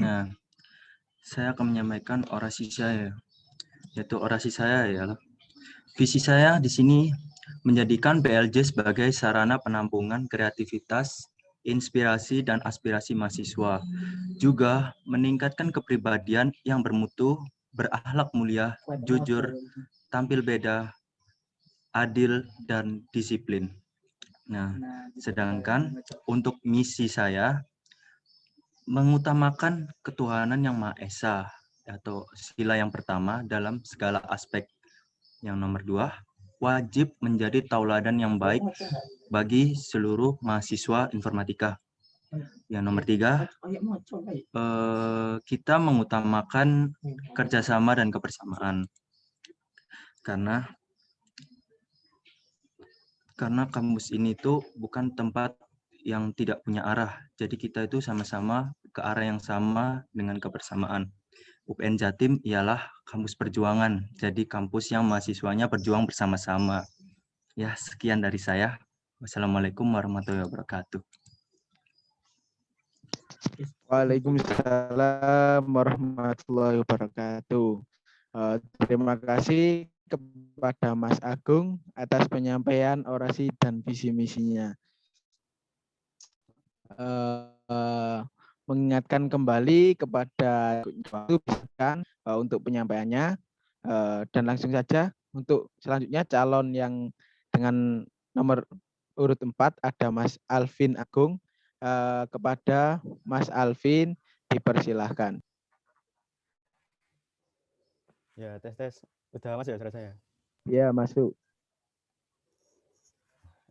Nah, saya akan menyampaikan orasi saya, yaitu orasi saya ialah visi saya di sini menjadikan BLJ sebagai sarana penampungan kreativitas, inspirasi, dan aspirasi mahasiswa. Juga meningkatkan kepribadian yang bermutu, berakhlak mulia, jujur, tampil beda, adil, dan disiplin. Nah, sedangkan untuk misi saya mengutamakan ketuhanan yang Maha Esa atau sila yang pertama dalam segala aspek. Yang nomor 2, wajib menjadi tauladan yang baik bagi seluruh mahasiswa informatika. Yang nomor 3, kita mengutamakan kerjasama dan kebersamaan. Karena kampus ini tuh bukan tempat yang tidak punya arah. Jadi kita itu sama-sama ke arah yang sama dengan kebersamaan. UPN Jatim ialah kampus perjuangan. Jadi kampus yang mahasiswanya berjuang bersama-sama. Ya, sekian dari saya. Wassalamualaikum warahmatullahi wabarakatuh. Waalaikumsalam warahmatullahi wabarakatuh. Terima kasih kepada Mas Agung atas penyampaian orasi dan visi misinya. Mengingatkan kembali kepada waktu untuk penyampaiannya, dan langsung saja untuk selanjutnya calon yang dengan nomor urut 4 ada Mas Alvin Agung. Kepada Mas Alvin dipersilahkan. Ya, tes. Udah masuk ya suara saya? Ya, masuk.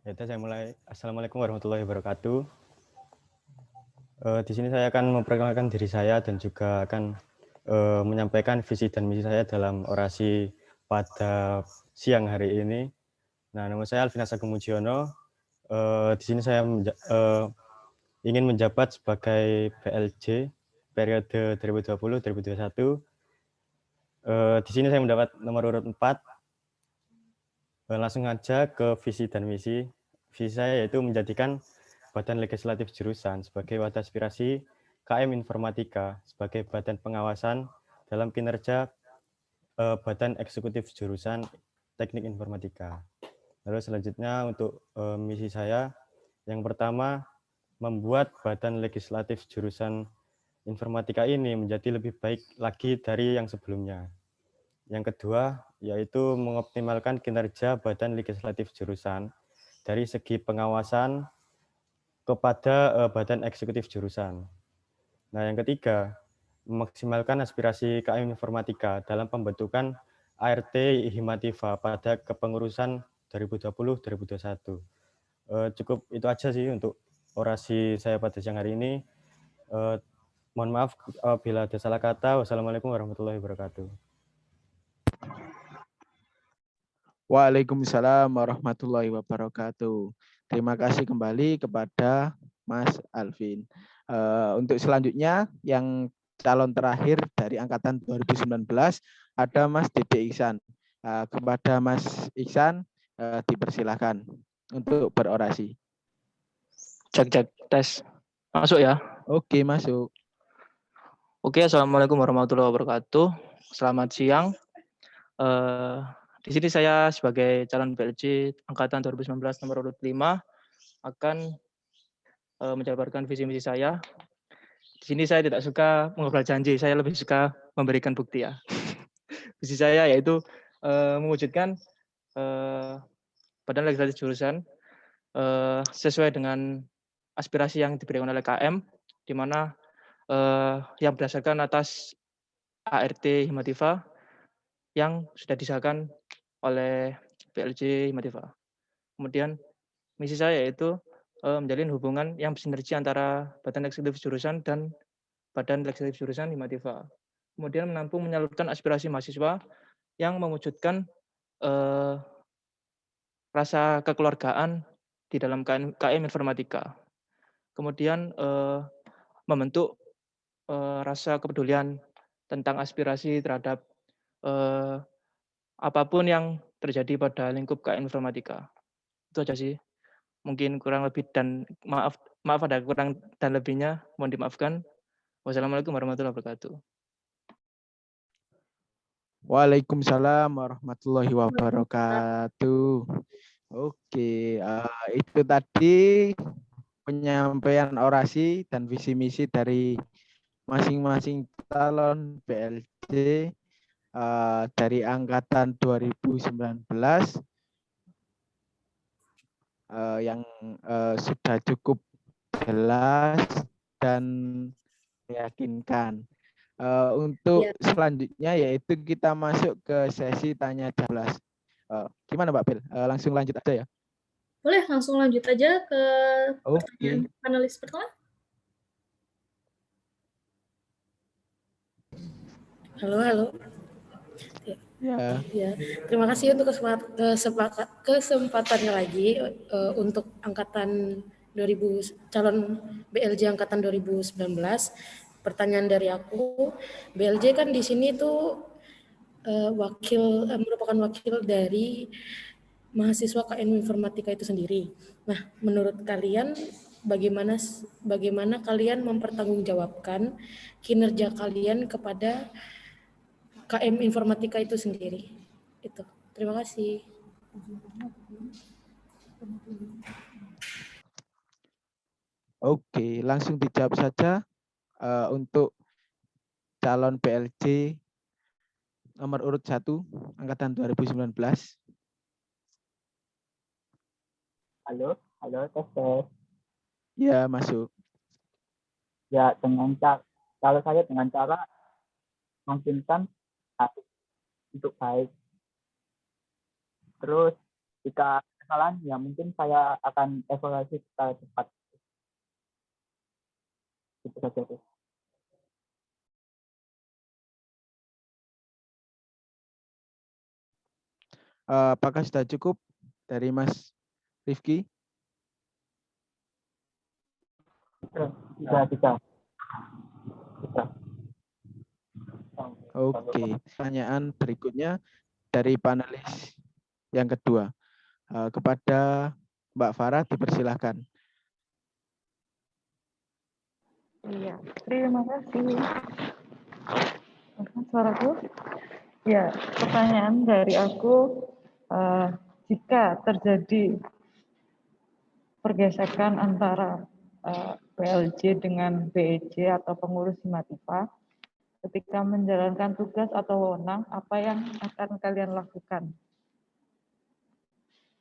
Ya, saya mulai. Assalamualaikum warahmatullahi wabarakatuh. Di sini saya akan memperkenalkan diri saya dan juga akan menyampaikan visi dan misi saya dalam orasi pada siang hari ini. Nah, nama saya Alvin Asagung Mujiono. Di sini saya ingin menjabat sebagai PLJ periode 2020-2021. Di sini saya mendapat nomor urut 4. Langsung aja ke visi dan misi. Visi saya yaitu menjadikan Badan Legislatif Jurusan sebagai wadah aspirasi KM Informatika sebagai badan pengawasan dalam kinerja Badan Eksekutif Jurusan Teknik Informatika. Lalu selanjutnya untuk misi saya, yang pertama membuat Badan Legislatif Jurusan Informatika ini menjadi lebih baik lagi dari yang sebelumnya. Yang kedua, yaitu mengoptimalkan kinerja Badan Legislatif Jurusan dari segi pengawasan kepada Badan Eksekutif Jurusan. Nah, yang ketiga, memaksimalkan aspirasi KM Informatika dalam pembentukan ART Himativa pada kepengurusan 2020-2021. Cukup itu aja sih untuk orasi saya pada siang hari ini. Mohon maaf bila ada salah kata. Wassalamualaikum warahmatullahi wabarakatuh. Waalaikumsalam warahmatullahi wabarakatuh. Terima kasih kembali kepada Mas Alvin. Untuk selanjutnya yang calon terakhir dari angkatan 2019 ada Mas Dede Iksan. Kepada Mas Iksan dipersilakan untuk berorasi. Cek tes. Masuk ya? Oke, masuk. Oke, assalamualaikum warahmatullahi wabarakatuh. Selamat siang. Di sini saya sebagai calon PLJ angkatan 2019 nomor urut 5 akan menjabarkan visi misi saya. Di sini saya tidak suka mengobrol janji, saya lebih suka memberikan bukti ya. Visi saya yaitu mewujudkan Badan Legislatif Jurusan sesuai dengan aspirasi yang diberikan oleh KM, di mana yang berdasarkan atas ART Himativa yang sudah disahkan oleh PLJ Himativa. Kemudian misi saya yaitu menjalin hubungan yang bersinergi antara Badan Eksekutif Jurusan dan Badan Legislatif Jurusan Himativa. Kemudian menampung menyalurkan aspirasi mahasiswa yang mewujudkan rasa kekeluargaan di dalam KM Informatika. Kemudian membentuk rasa kepedulian tentang aspirasi terhadap apapun yang terjadi pada lingkup KM Informatika. Itu aja sih. Mungkin kurang lebih dan maaf ada kurang dan lebihnya, mohon dimaafkan. Wassalamualaikum warahmatullahi wabarakatuh. Waalaikumsalam warahmatullahi wabarakatuh. Oke, itu tadi penyampaian orasi dan visi misi dari masing-masing calon PLJ dari angkatan 2019 yang sudah cukup jelas dan meyakinkan. Untuk selanjutnya yaitu kita masuk ke sesi tanya jawab. Gimana Mbak Bel? Langsung lanjut aja ya? Boleh, langsung lanjut aja ke pertanyaan panelis pertama. Halo. Ya, terima kasih untuk kesempatannya lagi untuk angkatan calon BLJ angkatan 2019. Pertanyaan dari aku, BLJ kan di sini tuh merupakan wakil dari mahasiswa KM Informatika itu sendiri. Nah, menurut kalian bagaimana kalian mempertanggungjawabkan kinerja kalian kepada KM Informatika itu sendiri? Itu. Terima kasih. Oke, langsung dijawab saja untuk calon PLJ nomor urut 1 angkatan 2019. Halo, tes. Ya, masuk. Ya, kalau saya dengan cara memungkinkan untuk baik. Terus jika kesalahan ya mungkin saya akan evaluasi secara cepat. Itu saja tuh. Apakah sudah cukup dari Mas Rifki? Bisa. Oke, pertanyaan berikutnya dari panelis yang kedua. Kepada Mbak Farah dipersilahkan. Iya, terima kasih. Suaraku? Ya, pertanyaan dari aku, jika terjadi pergesekan antara PLJ dengan BEJ atau pengurus Himativa, ketika menjalankan tugas atau wewenang, apa yang akan kalian lakukan?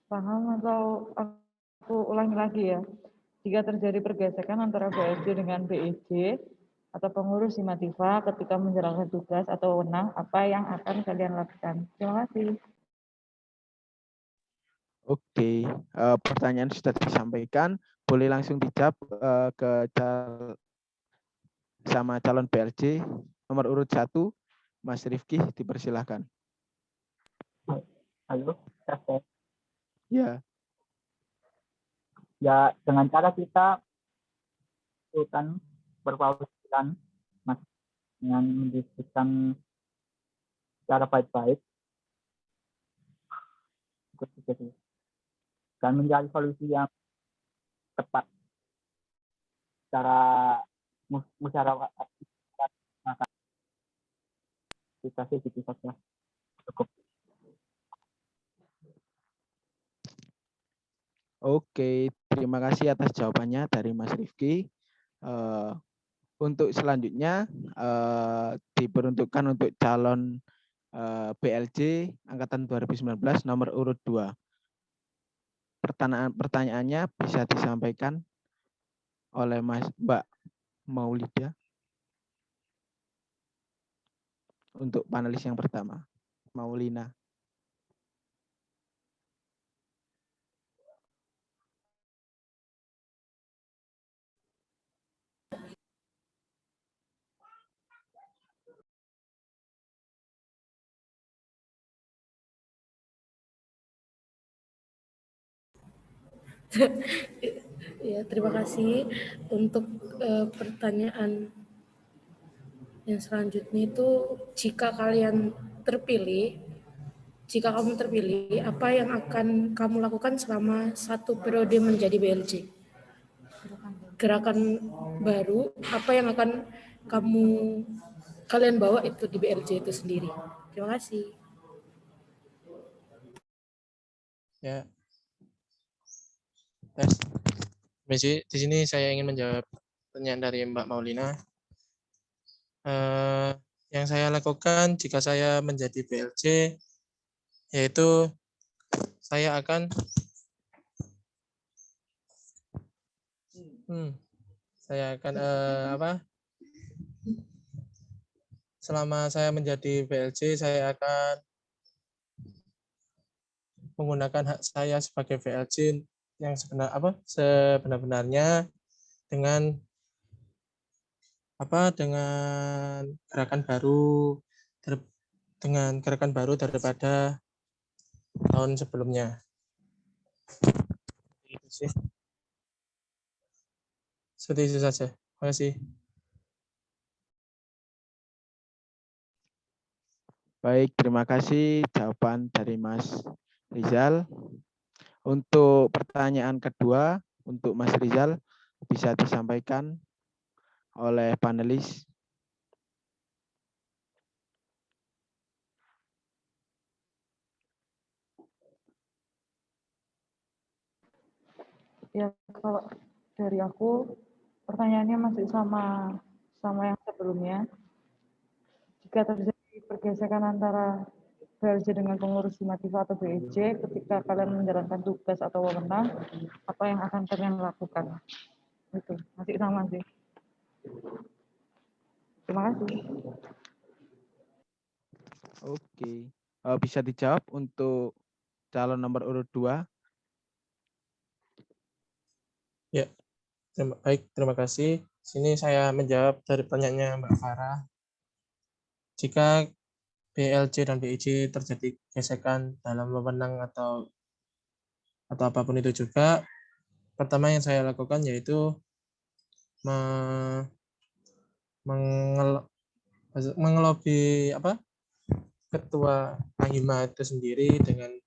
Paham atau aku ulangi lagi ya? Jika terjadi pergesekan antara BLJ dengan BEJ atau pengurus Himativa ketika menjalankan tugas atau wewenang, apa yang akan kalian lakukan? Terima kasih. Oke, pertanyaan sudah disampaikan. Boleh langsung dijawab sama calon PLJ nomor urut 1, Mas Rifki, dipersilahkan. Halo, Ya. Ya, dengan cara kita berpautan dengan mendiskusikan secara baik-baik dan mencari solusi yang tepat secara musyawarah. Kita sih gitu saja. Cukup. Oke, terima kasih atas jawabannya dari Mas Rifki. Untuk selanjutnya diperuntukkan untuk calon BLJ angkatan 2019 nomor urut 2. Pertanyaannya bisa disampaikan oleh Mbak Maulida untuk panelis yang pertama, Maulina. Ya, terima kasih untuk pertanyaan yang selanjutnya itu, jika kamu terpilih, apa yang akan kamu lakukan selama 1 periode menjadi BLJ? Gerakan baru, apa yang akan kalian bawa itu di BLJ itu sendiri? Terima kasih. Ya. Di sini saya ingin menjawab pertanyaan dari Mbak Maulina. Yang saya lakukan jika saya menjadi BLJ, yaitu saya akan selama saya menjadi BLJ, saya akan menggunakan hak saya sebagai BLJ yang sebenar-benarnya dengan gerakan baru daripada tahun sebelumnya. Seperti itu saja. Terima kasih. Baik, terima kasih jawaban dari Mas Rizal. Untuk pertanyaan kedua, untuk Mas Rizal, bisa disampaikan oleh panelis. Ya, kalau dari aku, pertanyaannya masih sama yang sebelumnya. Jika terjadi pergesekan antara BLJ dengan pengurus Himativa atau BEJ, ketika kalian menjalankan tugas atau wewenang, apa yang akan kalian lakukan? Itu masih sama sih. Terima kasih. Oke, bisa dijawab untuk calon nomor urut 2. Ya, terima kasih. Sini saya menjawab dari pertanyaannya Mbak Farah. Jika BLJ dan BIJ terjadi gesekan dalam wewenang atau apapun itu juga, pertama yang saya lakukan yaitu mengelobi ketua Ahima itu sendiri dengan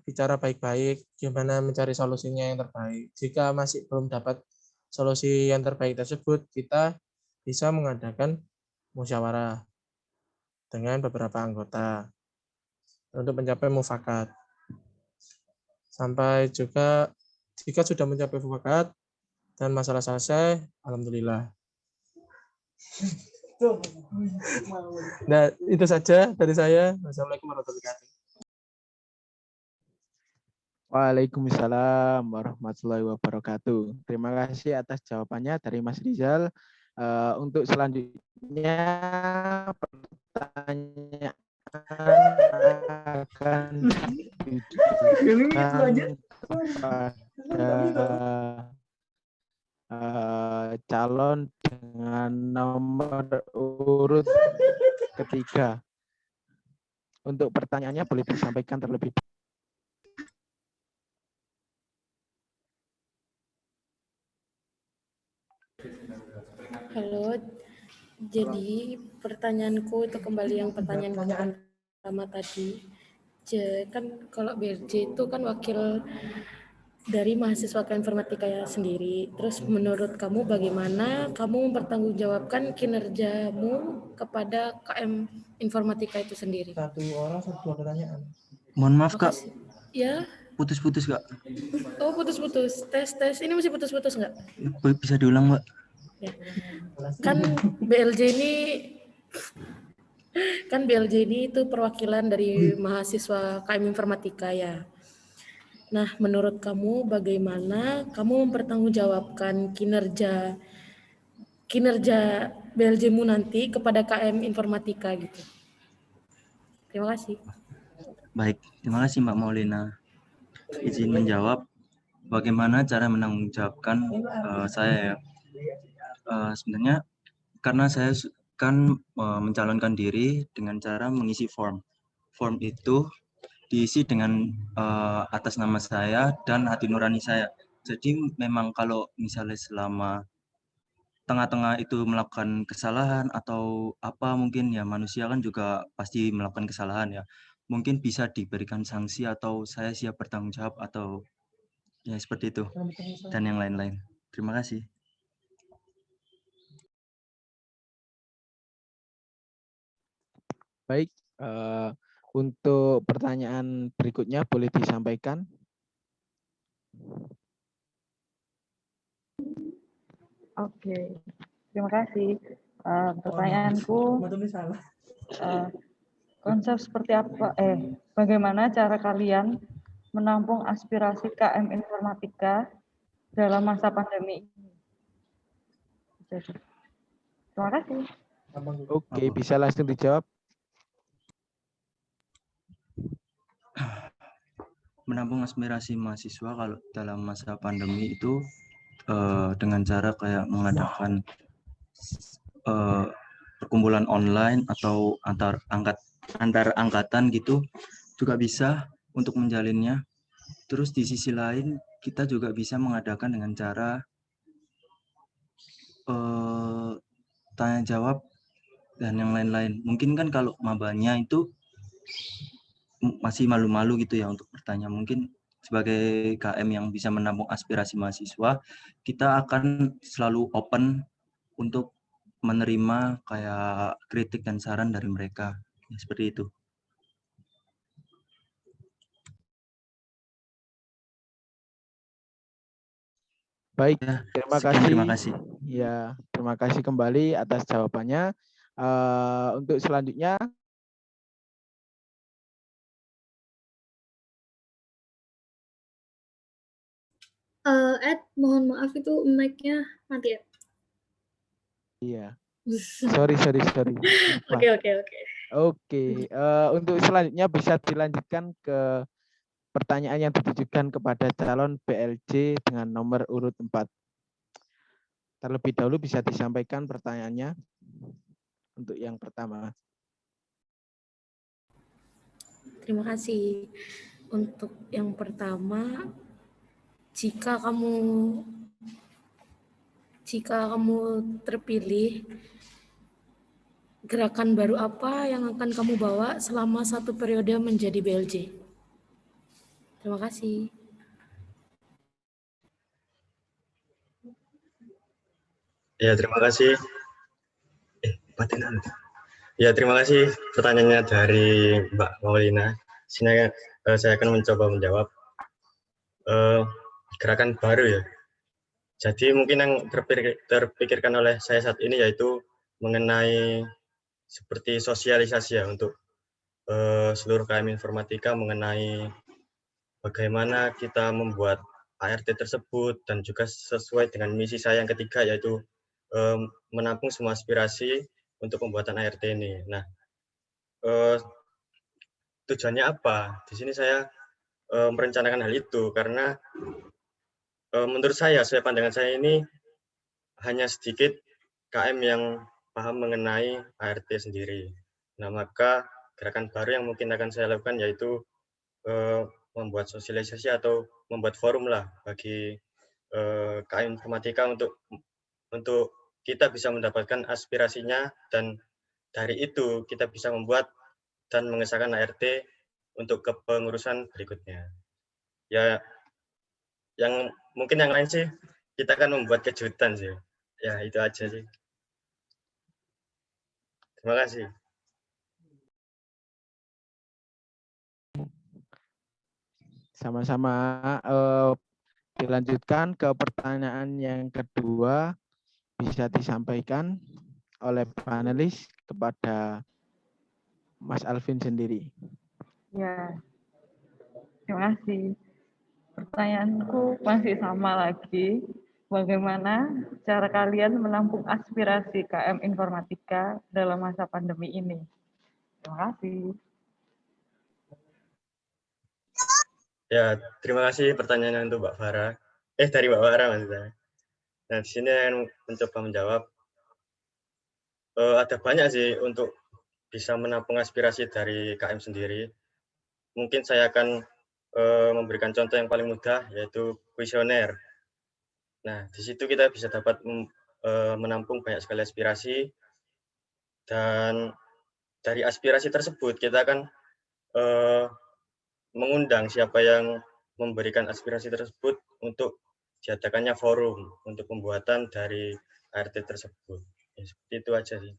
bicara baik-baik, gimana mencari solusinya yang terbaik. Jika masih belum dapat solusi yang terbaik tersebut, kita bisa mengadakan musyawarah dengan beberapa anggota untuk mencapai mufakat. Sampai juga jika sudah mencapai mufakat dan masalah selesai, alhamdulillah. Nah, itu saja dari saya. Wassalamualaikum warahmatullahi wabarakatuh. Waalaikumsalam warahmatullahi wabarakatuh. Terima kasih atas jawabannya dari Mas Rizal. Untuk selanjutnya pertanyaan akan ditujukan kepada calon dengan nomor urut ketiga. Untuk pertanyaannya boleh disampaikan terlebih dahulu. Halo, jadi pertanyaanku itu kembali yang pertanyaan pertama tadi. Kan kalau BRJ itu kan wakil dari mahasiswa informatika sendiri. Terus menurut kamu bagaimana kamu mempertanggungjawabkan kinerjamu kepada KM informatika itu sendiri? Satu orang dua pertanyaan. Mohon maaf Kak. Ya. Putus-putus Kak. Oh putus-putus. Tes. Ini masih putus-putus nggak? Bisa diulang Mbak? Ya. Kan BLJ ini itu perwakilan dari mahasiswa KM informatika ya. Nah, menurut kamu bagaimana kamu mempertanggungjawabkan kinerja BLJ-mu nanti kepada KM informatika gitu? Terima kasih. Baik, terima kasih Mbak Maulina. Izin menjawab bagaimana cara menanggungjawabkan saya ya. Sebenarnya karena saya kan mencalonkan diri dengan cara mengisi form. Form itu diisi dengan atas nama saya dan hati nurani saya. Jadi memang kalau misalnya selama tengah-tengah itu melakukan kesalahan atau apa mungkin ya manusia kan juga pasti melakukan kesalahan ya. Mungkin bisa diberikan sanksi atau saya siap bertanggung jawab atau ya seperti itu dan yang lain-lain. Terima kasih. Baik, untuk pertanyaan berikutnya boleh disampaikan. Oke, terima kasih. Pertanyaanku, konsep seperti apa? Bagaimana cara kalian menampung aspirasi KM informatika dalam masa pandemi ini? Terima kasih. Oke, bisa langsung dijawab. Menampung aspirasi mahasiswa kalau dalam masa pandemi itu dengan cara kayak mengadakan perkumpulan online atau antar angkatan gitu juga bisa untuk menjalinnya. Terus di sisi lain kita juga bisa mengadakan dengan cara tanya jawab dan yang lain-lain. Mungkin kan kalau mabanya itu masih malu-malu gitu ya untuk bertanya. Mungkin sebagai KM yang bisa menampung aspirasi mahasiswa, kita akan selalu open untuk menerima kayak kritik dan saran dari mereka. Ya, seperti itu. Baik, ya, terima sekian, kasih. Terima kasih. Ya, terima kasih kembali atas jawabannya. Untuk selanjutnya, Ed, mohon maaf itu mic-nya mati ya? Iya. Sorry. Oke. Oke, untuk selanjutnya bisa dilanjutkan ke pertanyaan yang ditujukan kepada calon BLJ dengan nomor urut 4. Terlebih dahulu bisa disampaikan pertanyaannya untuk yang pertama. Terima kasih. Untuk yang pertama, jika kamu terpilih, gerakan baru apa yang akan kamu bawa selama 1 periode menjadi BLJ? Terima kasih. Ya, terima kasih. Ya, terima kasih pertanyaannya dari Mbak Maulina. Sini saya akan mencoba menjawab. Gerakan baru ya. Jadi mungkin yang terpikirkan oleh saya saat ini yaitu mengenai seperti sosialisasi ya untuk seluruh KM Informatika mengenai bagaimana kita membuat ART tersebut dan juga sesuai dengan misi saya yang ketiga yaitu menampung semua aspirasi untuk pembuatan ART ini. Nah, tujuannya apa? Di sini saya merencanakan hal itu karena menurut saya pandangan saya ini hanya sedikit KM yang paham mengenai ART sendiri. Nah, maka gerakan baru yang mungkin akan saya lakukan yaitu membuat sosialisasi atau membuat forum lah bagi KM Informatika untuk kita bisa mendapatkan aspirasinya dan dari itu kita bisa membuat dan mengesahkan ART untuk kepengurusan berikutnya. Ya, yang mungkin yang lain sih kita akan membuat kejutan sih. Ya, itu aja sih. Terima kasih. Sama-sama, dilanjutkan ke pertanyaan yang kedua, bisa disampaikan oleh panelis kepada Mas Alvin sendiri. Ya, terima kasih. Pertanyaanku masih sama lagi. Bagaimana cara kalian menampung aspirasi KM Informatika dalam masa pandemi ini? Terima kasih. Ya, terima kasih pertanyaannya untuk Mbak Farah. Dari Mbak Farah maksudnya. Nah, di sini saya mencoba menjawab. Ada banyak sih untuk bisa menampung aspirasi dari KM sendiri. Mungkin saya akan memberikan contoh yang paling mudah, yaitu kuesioner. Nah, di situ kita bisa dapat menampung banyak sekali aspirasi, dan dari aspirasi tersebut kita akan mengundang siapa yang memberikan aspirasi tersebut untuk diadakannya forum untuk pembuatan dari ART tersebut. Ya, seperti itu aja sih.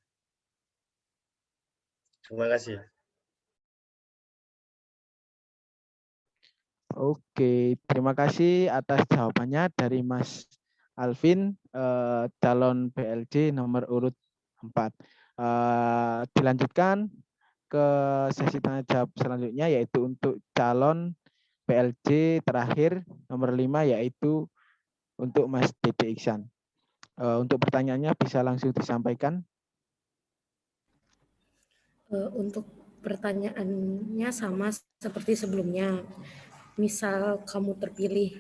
Terima kasih. Oke, terima kasih atas jawabannya dari Mas Alvin, calon BLJ nomor urut 4. Dilanjutkan ke sesi tanya jawab selanjutnya, yaitu untuk calon BLJ terakhir nomor 5, yaitu untuk Mas Dede Iksan. Untuk pertanyaannya bisa langsung disampaikan. Untuk pertanyaannya sama seperti sebelumnya. Misal kamu terpilih,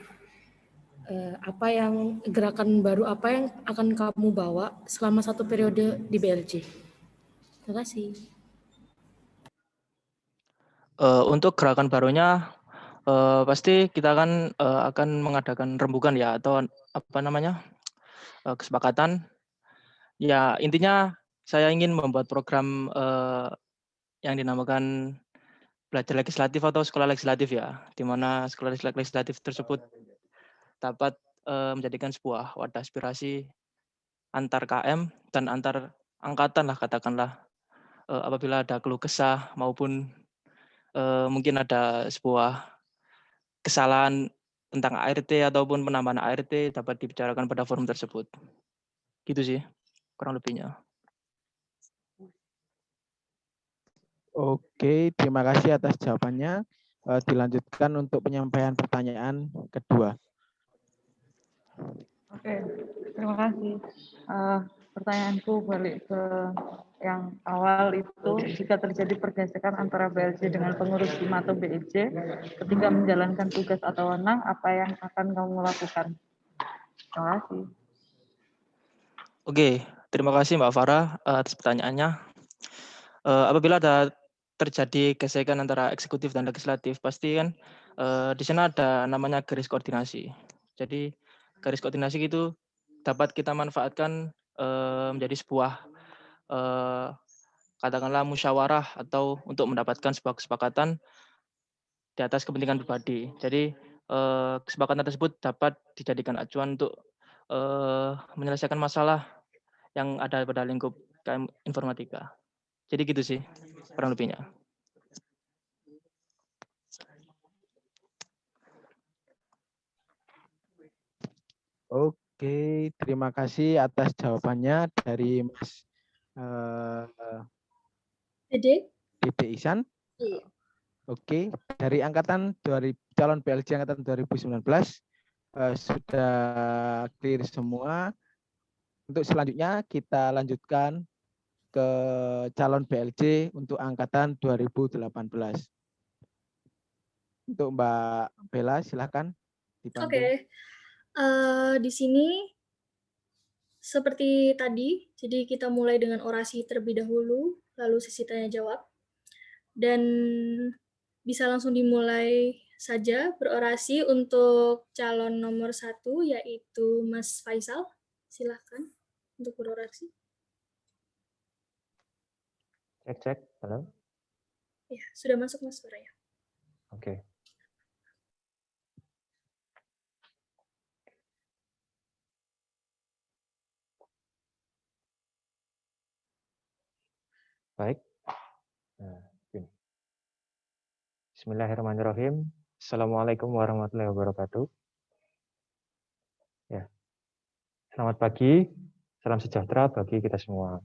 gerakan baru apa yang akan kamu bawa selama 1 periode di BLJ? Terima kasih. Untuk gerakan barunya, pasti kita akan mengadakan rembukan ya, atau kesepakatan. Ya, intinya saya ingin membuat program yang dinamakan belajar legislatif atau sekolah legislatif ya, di mana sekolah legislatif tersebut dapat menjadikan sebuah wadah aspirasi antar KM dan antar angkatan lah katakanlah, apabila ada keluh kesah maupun mungkin ada sebuah kesalahan tentang ART ataupun penambahan ART dapat dibicarakan pada forum tersebut. Gitu sih, kurang lebihnya. Oke, terima kasih atas jawabannya. Dilanjutkan untuk penyampaian pertanyaan kedua. Oke, terima kasih. Pertanyaanku balik ke yang awal itu, jika terjadi pergesekan antara BLJ dengan pengurus HIMA atau BLJ ketika menjalankan tugas atau wewenang, apa yang akan kamu lakukan? Terima kasih. Oke, terima kasih Mbak Farah atas pertanyaannya. Apabila ada terjadi gesekan antara eksekutif dan legislatif, pasti kan di sana ada namanya garis koordinasi. Jadi garis koordinasi itu dapat kita manfaatkan menjadi sebuah katakanlah musyawarah atau untuk mendapatkan sebuah kesepakatan di atas kepentingan pribadi. Jadi kesepakatan tersebut dapat dijadikan acuan untuk menyelesaikan masalah yang ada pada lingkup KM Informatika. Jadi gitu sih kurang lebihnya. Oke, terima kasih atas jawabannya dari Mas Dede? Dede Ihsan. Iya. Oke, dari calon PLJ angkatan 2019 sudah clear semua. Untuk selanjutnya kita lanjutkan ke calon BLJ untuk angkatan 2018. Untuk Mbak Bella, silakan dipandu. Oke. Di sini seperti tadi, jadi kita mulai dengan orasi terlebih dahulu, lalu sesi tanya jawab. Dan bisa langsung dimulai saja berorasi untuk calon nomor 1, yaitu Mas Faisal. Silakan untuk berorasi. Cek, halo. Ya, sudah masuk Mas suaranya. Oke. Baik. Nah, gini. Bismillahirrahmanirrahim. Assalamualaikum warahmatullahi wabarakatuh. Ya. Selamat pagi, salam sejahtera bagi kita semua.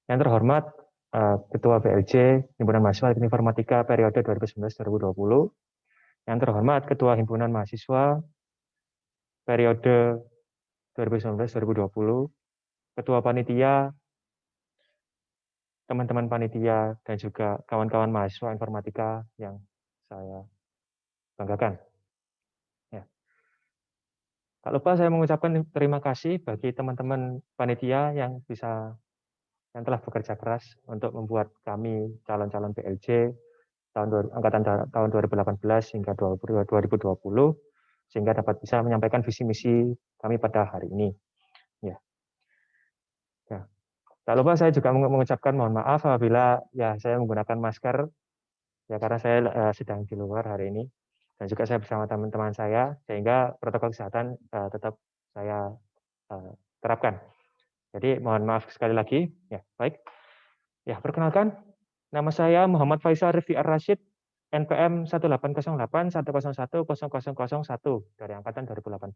Yang terhormat Ketua BLJ Himpunan Mahasiswa Teknik Informatika periode 2019-2020. Yang terhormat Ketua Himpunan Mahasiswa periode 2019-2020. Ketua Panitia, teman-teman panitia, dan juga kawan-kawan mahasiswa informatika yang saya banggakan. Ya. Tak lupa saya mengucapkan terima kasih bagi teman-teman panitia yang telah bekerja keras untuk membuat kami calon-calon PLJ angkatan tahun 2018 hingga 2020 sehingga dapat bisa menyampaikan visi misi kami pada hari ini. Ya. Ya. Tak lupa saya juga mengucapkan mohon maaf apabila ya saya menggunakan masker ya karena saya sedang di luar hari ini dan juga saya bersama teman-teman saya sehingga protokol kesehatan tetap saya terapkan. Jadi mohon maaf sekali lagi. Ya, baik. Ya, perkenalkan nama saya Muhammad Faisal Rifki Ar-Rasyid, NPM 180810101001 dari angkatan 2018,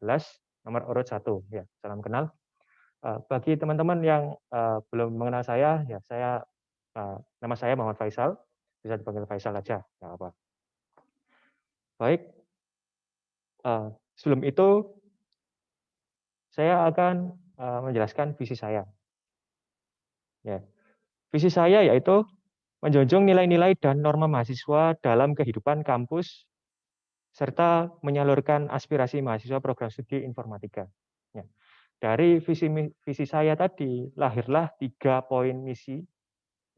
nomor urut 1. Ya, salam kenal. Bagi teman-teman yang belum mengenal saya, ya nama saya Muhammad Faisal, bisa dipanggil Faisal aja, nggak apa. Baik, sebelum itu saya akan menjelaskan visi saya. Ya, visi saya yaitu menjunjung nilai-nilai dan norma mahasiswa dalam kehidupan kampus serta menyalurkan aspirasi mahasiswa program studi informatika. Ya. Dari visi saya tadi lahirlah 3 poin misi.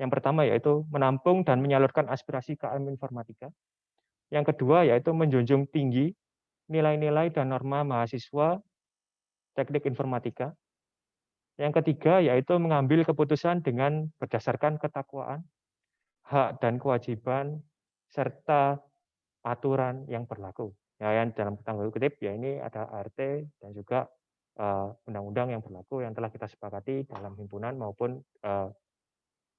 Yang pertama yaitu menampung dan menyalurkan aspirasi KM Informatika. Yang kedua yaitu menjunjung tinggi nilai-nilai dan norma mahasiswa teknik informatika. Yang ketiga yaitu mengambil keputusan dengan berdasarkan ketakwaan, hak dan kewajiban, serta aturan yang berlaku. Ya, yang dalam tanda kutip ya ini ada ART dan juga undang-undang yang berlaku yang telah kita sepakati dalam himpunan maupun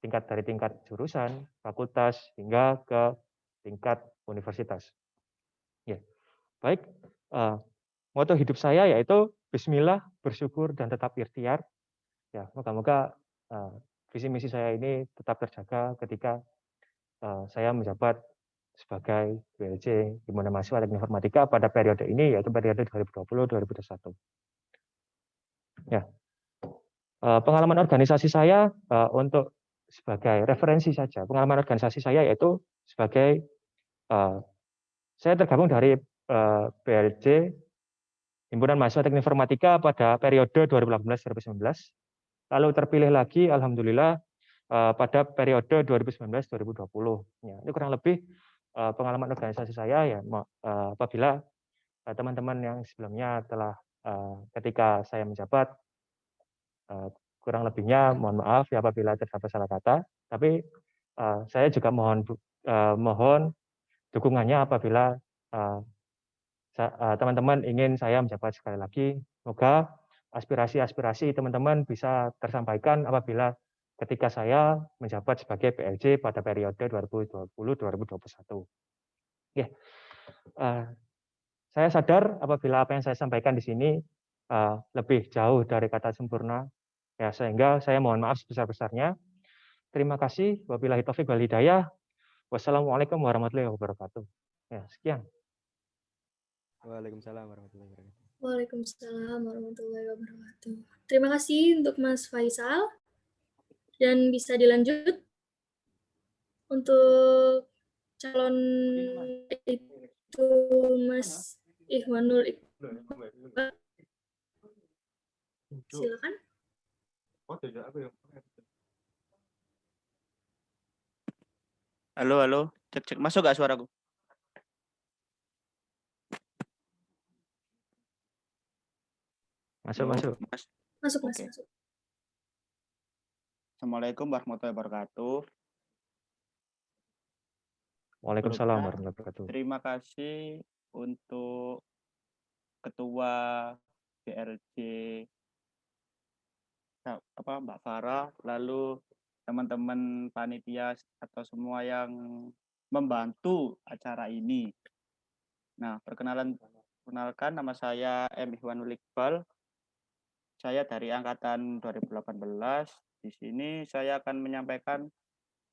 dari tingkat jurusan, fakultas, hingga ke tingkat universitas. Ya. Baik, moto hidup saya yaitu Bismillah, bersyukur, dan tetap ikhtiar. Ya, moga-moga visi misi saya ini tetap terjaga ketika saya menjabat sebagai BLJ Himpunan Mahasiswa Teknik Informatika pada periode ini, yaitu periode 2020-2021. Ya. Pengalaman organisasi saya untuk sebagai referensi saja. Pengalaman organisasi saya yaitu sebagai saya tergabung dari BLJ Himpunan Mahasiswa Teknik Informatika pada periode 2018-2019. Lalu terpilih lagi, alhamdulillah, pada periode 2019-2020. Ya, ini kurang lebih pengalaman organisasi saya ya. Apabila teman-teman yang sebelumnya telah ketika saya menjabat, kurang lebihnya mohon maaf ya apabila terdapat salah kata. Tapi saya juga mohon dukungannya apabila teman-teman ingin saya menjabat sekali lagi. Semoga aspirasi-aspirasi teman-teman bisa tersampaikan apabila ketika saya menjabat sebagai PLJ pada periode 2020-2021. Ya, saya sadar apabila apa yang saya sampaikan di sini lebih jauh dari kata sempurna, ya sehingga saya mohon maaf sebesar-besarnya. Terima kasih. Wabillahi taufiq wal hidayah. Wassalamualaikum warahmatullahi wabarakatuh. Ya, sekian. Waalaikumsalam warahmatullahi wabarakatuh. Waalaikumsalam warahmatullahi wabarakatuh. Terima kasih untuk Mas Faisal. Dan bisa dilanjut untuk calon itu Mas Ihwanul Iqbal. Silakan. Halo, cek masuk gak suaraku? Masuk. Masuk. Assalamualaikum warahmatullahi wabarakatuh. Waalaikumsalam warahmatullahi wabarakatuh. Terima kasih untuk Ketua BLJ Mbak Farah, lalu teman-teman panitia atau semua yang membantu acara ini. Nah, perkenalkan nama saya M. Ihwanul Iqbal. Saya dari angkatan 2018. Di sini saya akan menyampaikan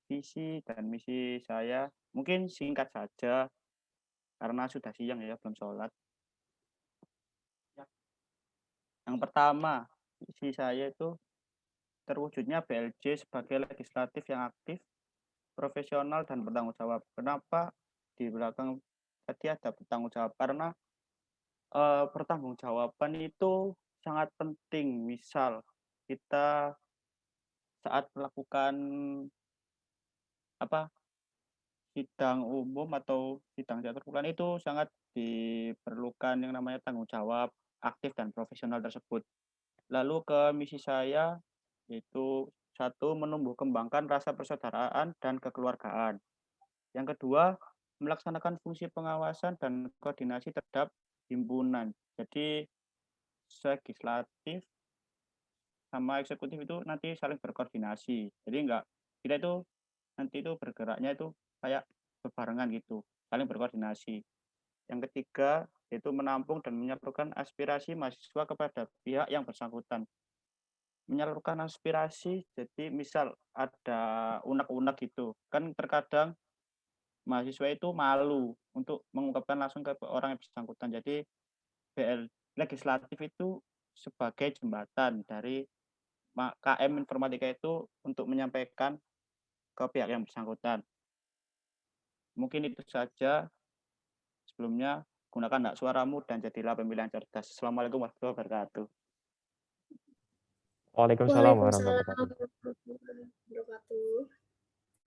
visi dan misi saya. Mungkin singkat saja karena sudah siang ya, belum sholat. Yang pertama, visi saya itu terwujudnya BLJ sebagai legislatif yang aktif, profesional dan bertanggung jawab. Kenapa di belakang tadi ada bertanggung jawab? Karena pertanggungjawaban itu sangat penting. Misal kita saat melakukan sidang umum atau sidang terbuka itu sangat diperlukan yang namanya tanggung jawab aktif dan profesional tersebut. Lalu ke misi saya yaitu satu, menumbuh kembangkan rasa persaudaraan dan kekeluargaan. Yang kedua, melaksanakan fungsi pengawasan dan koordinasi terhadap himpunan. Jadi legislatif sama eksekutif itu nanti saling berkoordinasi. Jadi kita itu nanti itu bergeraknya itu kayak berbarengan gitu, saling berkoordinasi. Yang ketiga yaitu menampung dan menyalurkan aspirasi mahasiswa kepada pihak yang bersangkutan. Menyalurkan aspirasi, jadi misal ada unek-unek gitu, kan terkadang mahasiswa itu malu untuk mengungkapkan langsung ke orang yang bersangkutan. Jadi legislatif itu sebagai jembatan dari KM Informatika itu untuk menyampaikan ke pihak yang bersangkutan. Mungkin itu saja. Sebelumnya, gunakan hak suaramu dan jadilah pemilihan cerdas. Assalamualaikum warahmatullahi wabarakatuh. Waalaikumsalam warahmatullahi wabarakatuh.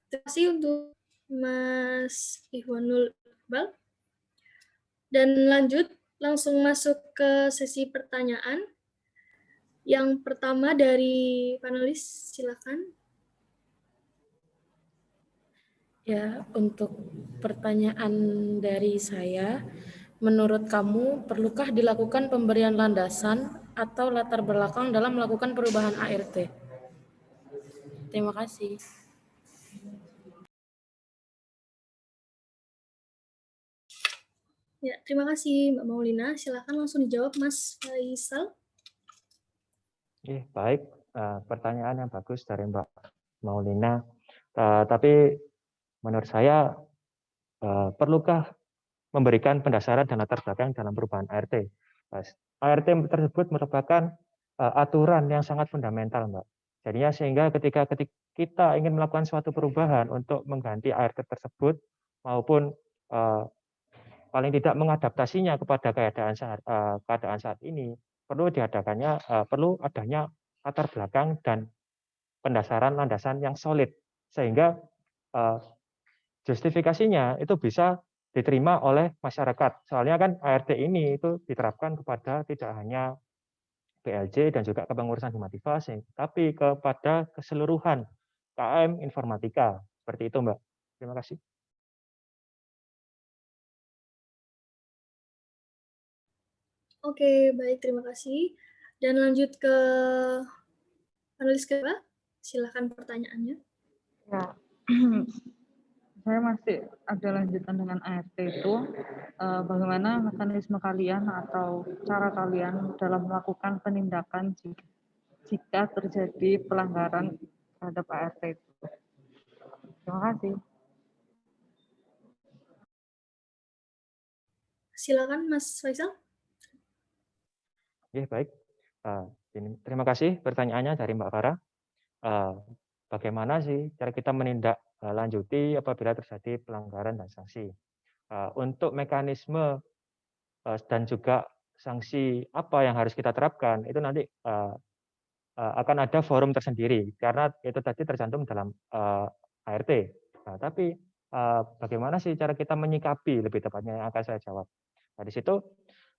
Terima kasih untuk Mas Ihwanul Iqbal. Dan lanjut, langsung masuk ke sesi pertanyaan. Yang pertama dari panelis, silakan. Ya, untuk pertanyaan dari saya, menurut kamu, perlukah dilakukan pemberian landasan atau latar belakang dalam melakukan perubahan ART? Terima kasih. Ya, terima kasih Mbak Maulina. Silakan langsung dijawab Mas Faisal. Baik, pertanyaan yang bagus dari Mbak Maulina. Tapi menurut saya, perlukah memberikan pendasaran dan latar belakang dalam perubahan ART? ART tersebut merupakan aturan yang sangat fundamental, Mbak. Jadinya sehingga ketika kita ingin melakukan suatu perubahan untuk mengganti ART tersebut maupun paling tidak mengadaptasinya kepada keadaan saat ini, perlu adanya latar belakang dan pendasaran landasan yang solid sehingga justifikasinya itu bisa diterima oleh masyarakat. Soalnya kan ART ini itu diterapkan kepada tidak hanya PLJ dan juga kepengurusan Himativa, tapi kepada keseluruhan KM Informatika. Seperti itu, Mbak. Terima kasih. Oke, baik, terima kasih. Dan lanjut ke panelis kedua, silakan pertanyaannya. Ya, saya masih ada lanjutan dengan ART itu. Bagaimana mekanisme kalian atau cara kalian dalam melakukan penindakan jika terjadi pelanggaran terhadap ART itu? Terima kasih. Silakan Mas Faisal. Oke, baik. Terima kasih pertanyaannya dari Mbak Farah. Bagaimana sih cara kita menindaklanjuti apabila terjadi pelanggaran dan sanksi? Untuk mekanisme dan juga sanksi apa yang harus kita terapkan itu nanti akan ada forum tersendiri karena itu tadi tercantum dalam ART. Nah, tapi bagaimana sih cara kita menyikapi, lebih tepatnya yang akan saya jawab. Nah, di situ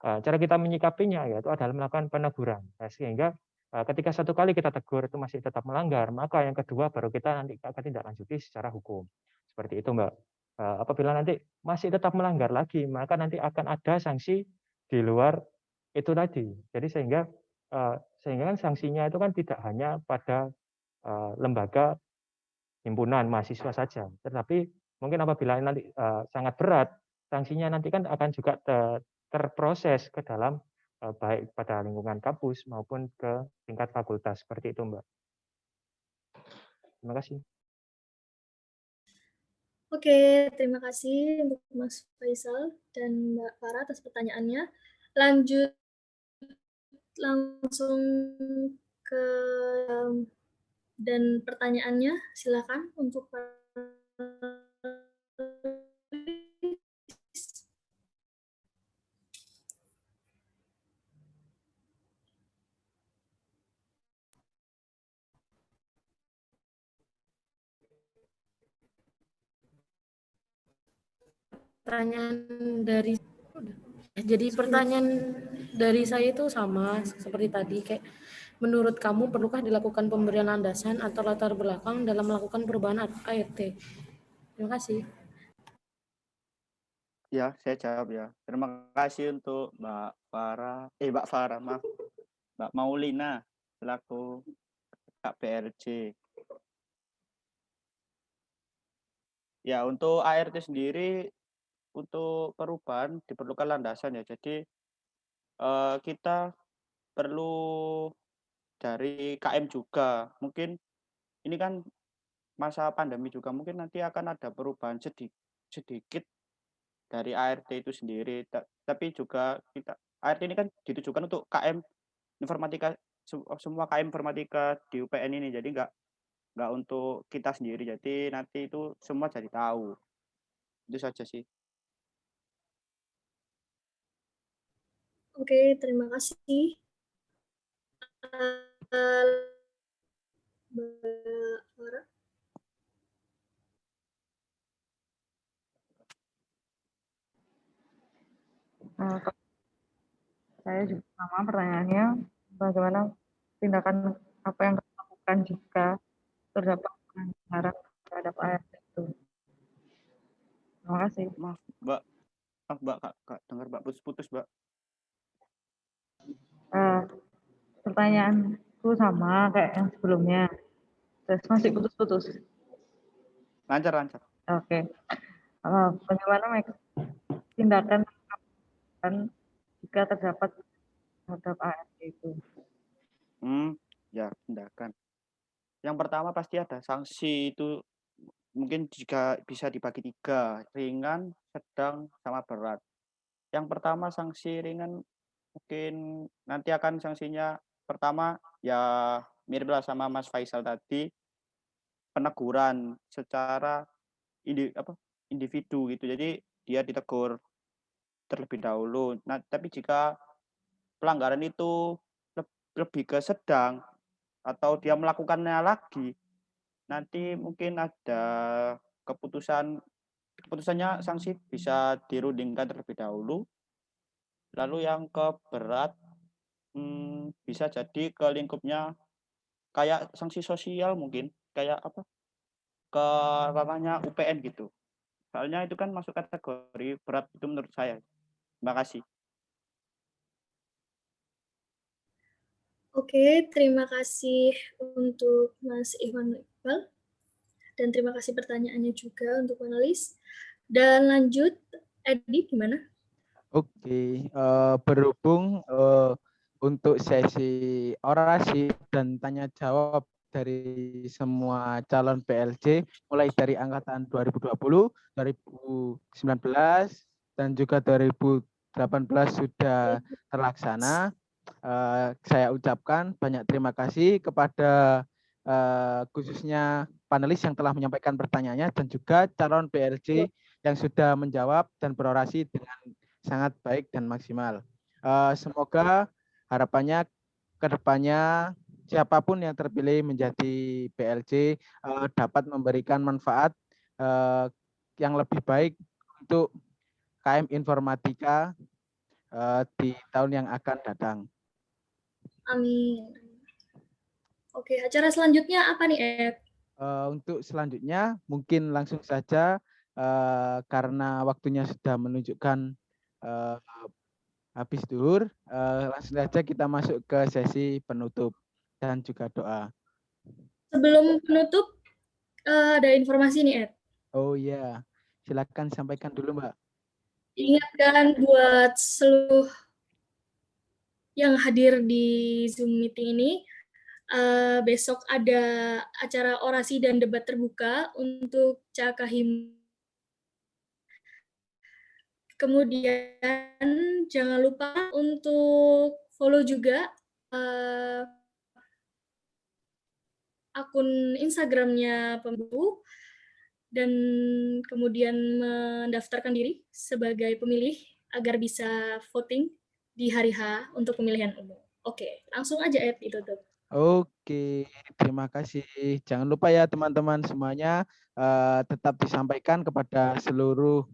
cara kita menyikapinya yaitu adalah melakukan peneguran. Sehingga ketika satu kali kita tegur itu masih tetap melanggar, maka yang kedua baru kita nanti akan tindak lanjuti secara hukum. Seperti itu, Mbak. Apabila nanti masih tetap melanggar lagi, maka nanti akan ada sanksi di luar itu tadi. Jadi sehingga kan sanksinya itu kan tidak hanya pada lembaga himpunan mahasiswa saja, tetapi mungkin apabila nanti sangat berat, sanksinya nanti kan akan juga terproses ke dalam baik pada lingkungan kampus maupun ke tingkat fakultas. Seperti itu, Mbak. Terima kasih. Oke, terima kasih untuk Mas Faisal dan Mbak Farah atas pertanyaannya. Lanjut langsung ke dan pertanyaannya, silakan untuk pertanyaan dari saya itu sama seperti tadi, kayak menurut kamu perlukah dilakukan pemberian landasan atau latar belakang dalam melakukan perubahan ART? Terima kasih. Ya, saya jawab ya. Terima kasih untuk Mbak Farah, maaf. Mbak Maulina selaku Kak PRJ. Ya, untuk ART sendiri untuk perubahan diperlukan landasan ya. Jadi kita perlu dari KM juga. Mungkin ini kan masa pandemi juga, mungkin nanti akan ada perubahan sedikit dari ART itu sendiri. Tapi juga ART ini kan ditujukan untuk KM informatika, semua KM informatika di UPN ini. Jadi nggak untuk kita sendiri. Jadi nanti itu semua jadi tahu. Itu saja sih. Oke, terima kasih. Mbak Farah. Saya juga sama pertanyaannya, bagaimana tindakan apa yang dilakukan jika terdapat pelanggaran terhadap ART itu? Terima kasih. Maaf, Mbak, Kak, dengar Mbak putus-putus, Mbak. Pertanyaanku sama kayak yang sebelumnya, terus masih putus-putus. Lancar. Oke. Bagaimana tindakan jika terdapat terhadap ART itu? Ya, tindakan. Yang pertama pasti ada sanksi itu, mungkin jika bisa dibagi 3, ringan, sedang, sama berat. Yang pertama sanksi ringan mungkin nanti akan sanksinya pertama ya mirip lah sama Mas Faisal tadi, peneguran secara individu gitu. Jadi dia ditegur terlebih dahulu. Nah, tapi jika pelanggaran itu lebih ke sedang atau dia melakukannya lagi, nanti mungkin ada keputusannya sanksi bisa dirundingkan terlebih dahulu. Lalu yang ke berat bisa jadi ke lingkupnya kayak sanksi sosial mungkin, kayak apa? Ke ranahnya UPN gitu. Soalnya itu kan masuk kategori berat itu menurut saya. Terima kasih. Oke, terima kasih untuk Mas Iwan Iqbal. Dan terima kasih pertanyaannya juga untuk panelis. Dan lanjut, Edi gimana? Oke, berhubung untuk sesi orasi dan tanya jawab dari semua calon PLJ, mulai dari angkatan 2020, 2019, dan juga 2018 sudah terlaksana. Saya ucapkan banyak terima kasih kepada khususnya panelis yang telah menyampaikan pertanyaannya dan juga calon PLJ yang sudah menjawab dan berorasi dengan sangat baik dan maksimal. Semoga harapannya ke depannya siapapun yang terpilih menjadi PLJ dapat memberikan manfaat yang lebih baik untuk KM Informatika di tahun yang akan datang. Amin. Oke, acara selanjutnya apa nih, Ed? Untuk selanjutnya mungkin langsung saja karena waktunya sudah menunjukkan habis duhur, langsung saja kita masuk ke sesi penutup dan juga doa. Sebelum penutup, ada informasi nih, Ed. Oh iya, silakan sampaikan dulu, Mbak. Ingatkan buat seluruh yang hadir di Zoom meeting ini, besok ada acara orasi dan debat terbuka untuk Cakahim. Kemudian jangan lupa untuk follow juga akun Instagramnya pemilu dan kemudian mendaftarkan diri sebagai pemilih agar bisa voting di hari H untuk pemilihan umum. Oke, langsung aja Ed ditutup. Oke, terima kasih. Jangan lupa ya teman-teman semuanya tetap disampaikan kepada seluruh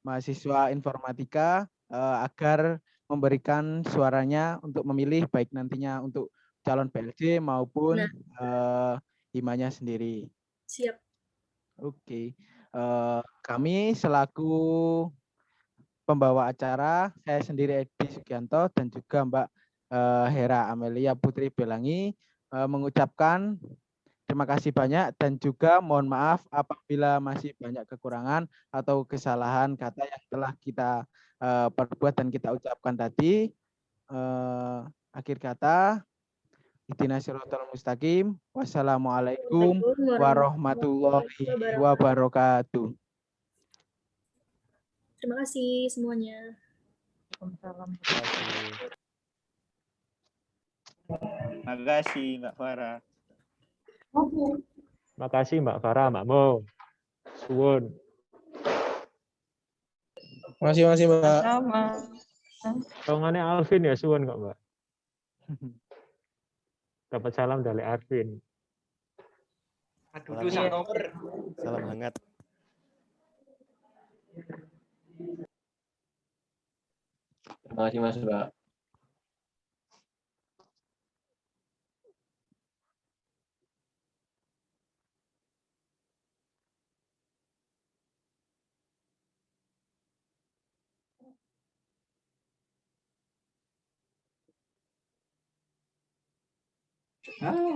mahasiswa informatika agar memberikan suaranya untuk memilih baik nantinya untuk calon PLJ maupun himanya sendiri. Siap. Oke, kami selaku pembawa acara, saya sendiri Edi Sugianto dan juga Mbak Hera Amelia Putri Belangi mengucapkan terima kasih banyak dan juga mohon maaf apabila masih banyak kekurangan atau kesalahan kata yang telah kita perbuat dan kita ucapkan tadi. Akhir kata, ihdinas siratal mustaqim. Wassalamualaikum warahmatullahi wabarakatuh. Terima kasih semuanya. Terima kasih Mbak Farah. Terima kasih Mbak Farah, Mbak Mo. Suwun. Makasih Mbak. Sama. Tongannya Alvin ya, suwun kok Mbak. Dapat salam dari Alvin. Aduh, salam hangat. Terima kasih Mas Mbak. Ah.